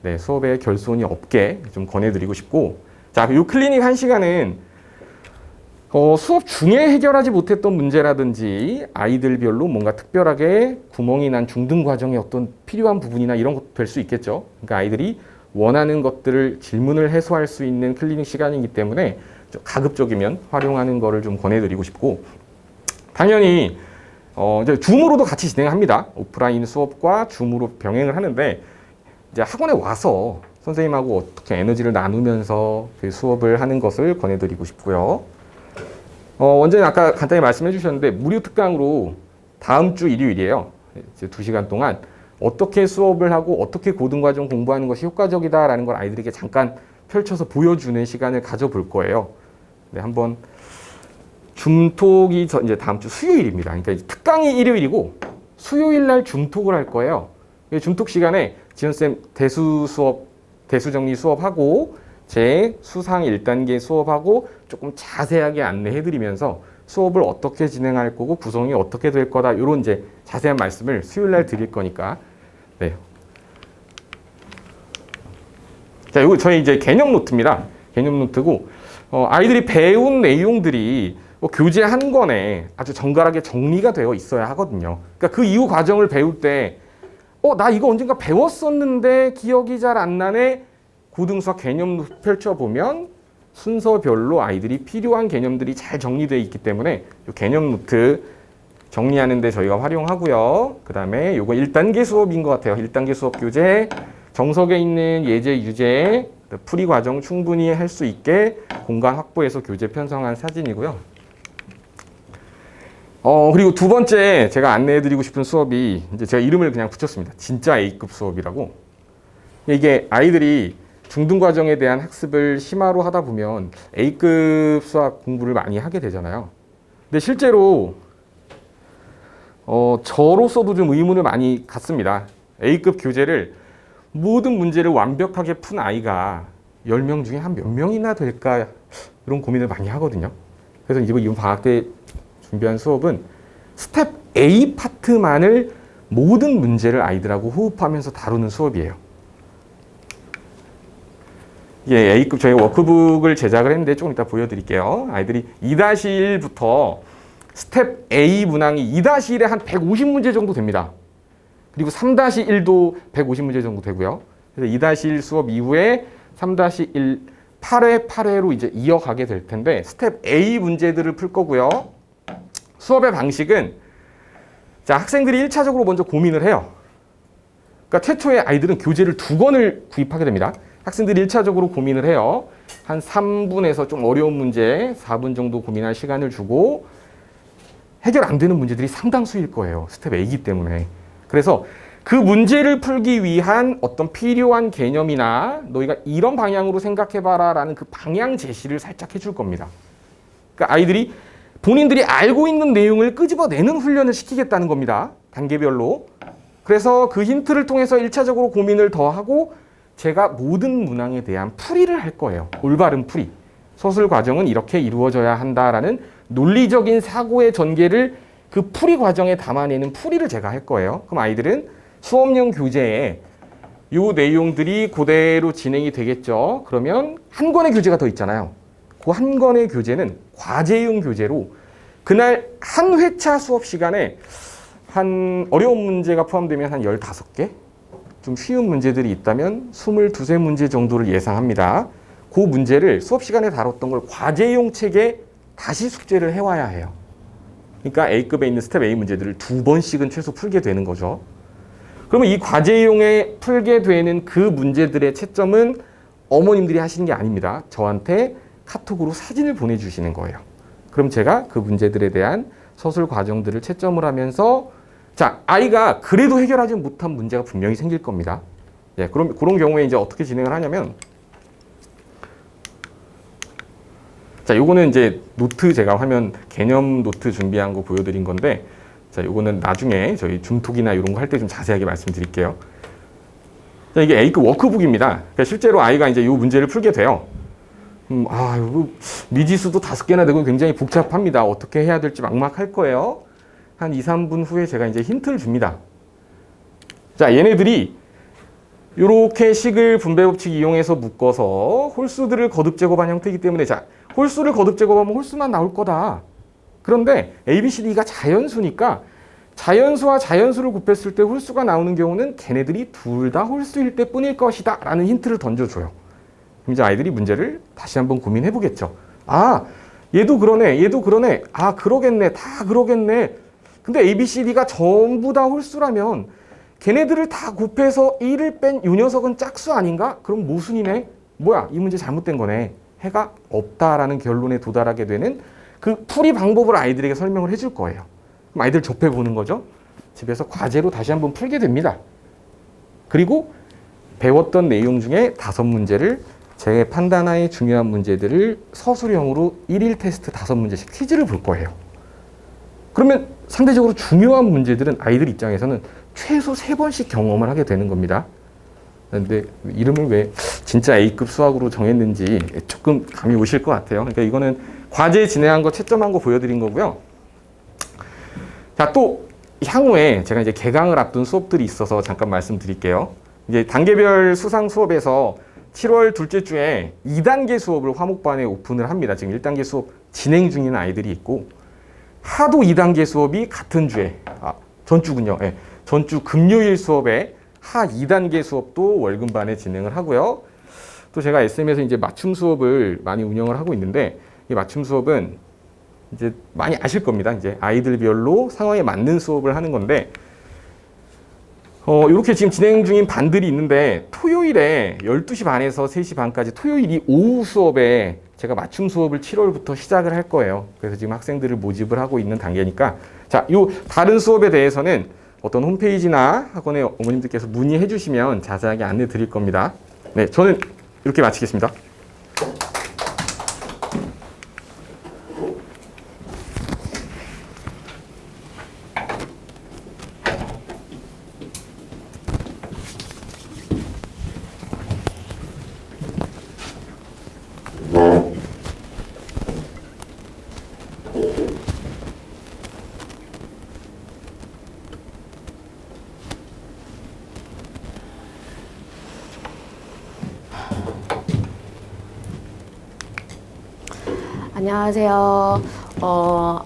네, 수업에 결손이 없게 좀 권해드리고 싶고, 자, 이 클리닉 1시간은 수업 중에 해결하지 못했던 문제라든지 아이들별로 뭔가 특별하게 구멍이 난 중등 과정의 어떤 필요한 부분이나 이런 것도 될 수 있겠죠. 그러니까 아이들이 원하는 것들을 질문을 해소할 수 있는 클리닉 시간이기 때문에 좀 가급적이면 활용하는 거를 좀 권해드리고 싶고, 당연히 이제 줌으로도 같이 진행합니다. 오프라인 수업과 줌으로 병행을 하는데, 이제 학원에 와서 선생님하고 어떻게 에너지를 나누면서 그 수업을 하는 것을 권해드리고 싶고요. 원장님 아까 간단히 말씀해 주셨는데 무료 특강으로 다음 주 일요일이에요. 이제 2시간 동안 어떻게 수업을 하고 어떻게 고등과정 공부하는 것이 효과적이다라는 걸 아이들에게 잠깐 펼쳐서 보여주는 시간을 가져볼 거예요. 네, 한번 줌톡이 이제 다음 주 수요일입니다. 그러니까 이제 특강이 일요일이고 수요일 날 줌톡을 할 거예요. 줌톡 시간에 지현쌤 대수 정리 수업하고 제 수상 1단계 수업하고 조금 자세하게 안내해드리면서 수업을 어떻게 진행할 거고 구성이 어떻게 될 거다 이런 이제 자세한 말씀을 수요일 날 드릴 거니까 네. 자, 이거 저희 이제 개념 노트입니다. 개념 노트고 아이들이 배운 내용들이 교재 한 권에 아주 정갈하게 정리가 되어 있어야 하거든요. 그러니까 그 이후 과정을 배울 때 나 이거 언젠가 배웠었는데 기억이 잘 안 나네. 고등수학 개념 노트 펼쳐보면 순서별로 아이들이 필요한 개념들이 잘 정리되어 있기 때문에 이 개념 노트 정리하는 데 저희가 활용하고요. 그 다음에 요거 1단계 수업인 것 같아요. 1단계 수업 교재, 정석에 있는 예제, 유제, 풀이 과정 충분히 할 수 있게 공간 확보해서 교재 편성한 사진이고요. 그리고 두 번째 제가 안내해드리고 싶은 수업이 이제 제가 이름을 그냥 붙였습니다. 진짜 A급 수업이라고. 이게 아이들이 중등 과정에 대한 학습을 심화로 하다 보면 A급 수학 공부를 많이 하게 되잖아요. 근데 실제로 저로서도 좀 의문을 많이 갖습니다. A급 교재를 모든 문제를 완벽하게 푼 아이가 10명 중에 한 몇 명이나 될까 이런 고민을 많이 하거든요. 그래서 이번 방학 때 준비한 수업은 스텝 A 파트만을 모든 문제를 아이들하고 호흡하면서 다루는 수업이에요. 예, A급 저희 워크북을 제작을 했는데 조금 이따 보여드릴게요. 아이들이 2-1부터 스텝 A 문항이 2-1에 한 150문제 정도 됩니다. 그리고 3-1도 150문제 정도 되고요. 그래서 2-1 수업 이후에 3-1 8회 이제 이어가게 될 텐데 스텝 A 문제들을 풀 거고요. 수업의 방식은 자, 학생들이 1차적으로 먼저 고민을 해요. 그러니까 최초에 아이들은 교재를 2권을 구입하게 됩니다. 학생들이 1차적으로 고민을 해요. 한 3분에서 좀 어려운 문제 4분 정도 고민할 시간을 주고 해결 안 되는 문제들이 상당수일 거예요. 스텝 A이기 때문에. 그래서 그 문제를 풀기 위한 어떤 필요한 개념이나 너희가 이런 방향으로 생각해봐라 라는 그 방향 제시를 살짝 해줄 겁니다. 그러니까 아이들이 본인들이 알고 있는 내용을 끄집어내는 훈련을 시키겠다는 겁니다. 단계별로. 그래서 그 힌트를 통해서 1차적으로 고민을 더 하고 제가 모든 문항에 대한 풀이를 할 거예요. 올바른 풀이. 서술 과정은 이렇게 이루어져야 한다라는 논리적인 사고의 전개를 그 풀이 과정에 담아내는 풀이를 제가 할 거예요. 그럼 아이들은 수업용 교재에 이 내용들이 그대로 진행이 되겠죠. 그러면 한 권의 교재가 더 있잖아요. 그 한 권의 교재는 과제용 교재로 그날 한 회차 수업 시간에 한 어려운 문제가 포함되면 한 15개? 좀 쉬운 문제들이 있다면 22~23문제 정도를 예상합니다. 그 문제를 수업 시간에 다뤘던 걸 과제용 책에 다시 숙제를 해와야 해요. 그러니까 A급에 있는 스텝 A 문제들을 2번씩은 최소 풀게 되는 거죠. 그러면 이 과제용에 풀게 되는 그 문제들의 채점은 어머님들이 하시는 게 아닙니다. 저한테 카톡으로 사진을 보내주시는 거예요. 그럼 제가 그 문제들에 대한 서술 과정들을 채점을 하면서 자, 아이가 그래도 해결하지 못한 문제가 분명히 생길 겁니다. 예, 그런 경우에 이제 어떻게 진행을 하냐면 자, 요거는 이제 노트 제가 화면 개념 노트 준비한 거 보여드린 건데 자, 요거는 나중에 저희 줌톡이나 이런 거 할 때 좀 자세하게 말씀드릴게요. 자, 이게 A급 워크북입니다. 그러니까 실제로 아이가 이제 요 문제를 풀게 돼요. 이거 미지수도 5개나 되고 굉장히 복잡합니다. 어떻게 해야 될지 막막할 거예요. 한 2~3분 후에 제가 이제 힌트를 줍니다. 자, 얘네들이 이렇게 식을 분배 법칙 이용해서 묶어서 홀수들을 거듭 제곱한 형태이기 때문에 자, 홀수를 거듭 제곱하면 홀수만 나올 거다. 그런데 A, B, C, D가 자연수니까 자연수와 자연수를 곱했을 때 홀수가 나오는 경우는 걔네들이 둘 다 홀수일 때 뿐일 것이다 라는 힌트를 던져줘요. 그럼 이제 아이들이 문제를 다시 한번 고민해 보겠죠. 아, 얘도 그러네, 얘도 그러네. 아, 그러겠네, 다 그러겠네. 근데 A, B, C, D가 전부 다 홀수라면 걔네들을 다 곱해서 1을 뺀 이 녀석은 짝수 아닌가? 그럼 모순이네. 뭐야, 이 문제 잘못된 거네. 해가 없다라는 결론에 도달하게 되는 그 풀이 방법을 아이들에게 설명을 해줄 거예요. 그럼 아이들 접해보는 거죠. 집에서 과제로 다시 한번 풀게 됩니다. 그리고 배웠던 내용 중에 5문제를 제 판단하에 중요한 문제들을 서술형으로 1일 테스트 5문제씩 퀴즈를 볼 거예요. 그러면 상대적으로 중요한 문제들은 아이들 입장에서는 최소 3번씩 경험을 하게 되는 겁니다. 그런데 이름을 왜 진짜 A급 수학으로 정했는지 조금 감이 오실 것 같아요. 그러니까 이거는 과제 진행한 거 채점한 거 보여드린 거고요. 자, 또 향후에 제가 이제 개강을 앞둔 수업들이 있어서 잠깐 말씀드릴게요. 이제 단계별 수상 수업에서 7월 둘째 주에 2단계 수업을 화목반에 오픈을 합니다. 지금 1단계 수업 진행 중인 아이들이 있고, 하도 2단계 수업이 같은 주에, 전주군요. 예, 전주 금요일 수업에 하 2단계 수업도 월금반에 진행을 하고요. 또 제가 SM에서 이제 맞춤 수업을 많이 운영을 하고 있는데, 이 맞춤 수업은 이제 많이 아실 겁니다. 이제 아이들별로 상황에 맞는 수업을 하는 건데, 이렇게 지금 진행 중인 반들이 있는데, 토요일에 12시 반에서 3시 반까지 토요일이 오후 수업에 제가 맞춤 수업을 7월부터 시작을 할 거예요. 그래서 지금 학생들을 모집을 하고 있는 단계니까, 자, 요 다른 수업에 대해서는 어떤 홈페이지나 학원의 어머님들께서 문의해 주시면 자세하게 안내 드릴 겁니다. 네, 저는 이렇게 마치겠습니다. 안녕하세요.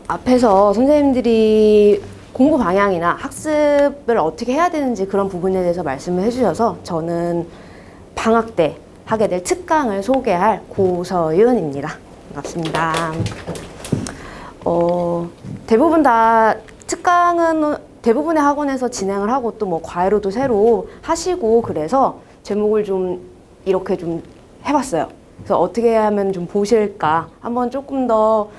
앞에서 선생님들이 공부 방향이나 학습을 어떻게 해야 되는지 그런 부분에 대해서 말씀을 해주셔서 저는 방학 때 하게 될 특강을 소개할 고서윤입니다. 반갑습니다. 대부분 다 특강은 대부분의 학원에서 진행을 하고 또 뭐 과외로도 새로 하시고 그래서 제목을 좀 이렇게 좀 해봤어요. 그래서 어떻게 하면 좀 보실까, 한번 조금 더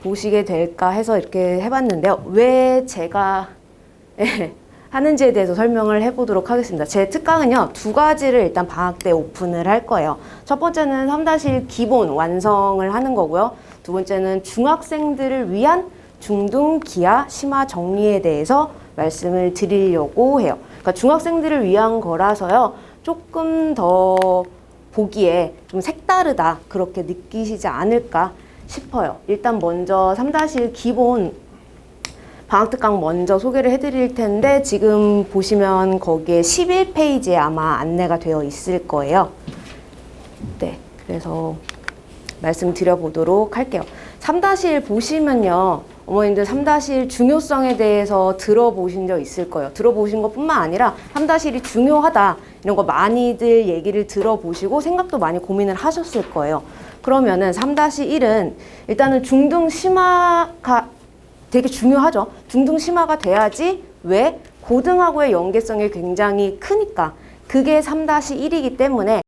보시게 될까 해서 이렇게 해봤는데요. 왜 제가 하는지에 대해서 설명을 해보도록 하겠습니다. 제 특강은요, 2가지를 일단 방학 때 오픈을 할 거예요. 첫 번째는 3-1 기본 완성을 하는 거고요. 두 번째는 중학생들을 위한 중등 기하 심화 정리에 대해서 말씀을 드리려고 해요. 그러니까 중학생들을 위한 거라서요, 조금 더 보기에 좀 색다르다 그렇게 느끼시지 않을까 싶어요. 일단 먼저 3-1 기본 방학특강 먼저 소개를 해드릴 텐데, 지금 보시면 거기에 11페이지에 아마 안내가 되어 있을 거예요. 네, 그래서 말씀드려보도록 할게요. 3-1 보시면요, 어머님들 3-1 중요성에 대해서 들어보신 적 있을 거예요. 들어보신 것뿐만 아니라 3-1이 중요하다 이런 거 많이들 얘기를 들어보시고 생각도 많이 고민을 하셨을 거예요. 그러면은 3-1은 일단은 중등 심화가 되게 중요하죠. 중등 심화가 돼야지, 왜? 고등하고의 연계성이 굉장히 크니까. 그게 3-1이기 때문에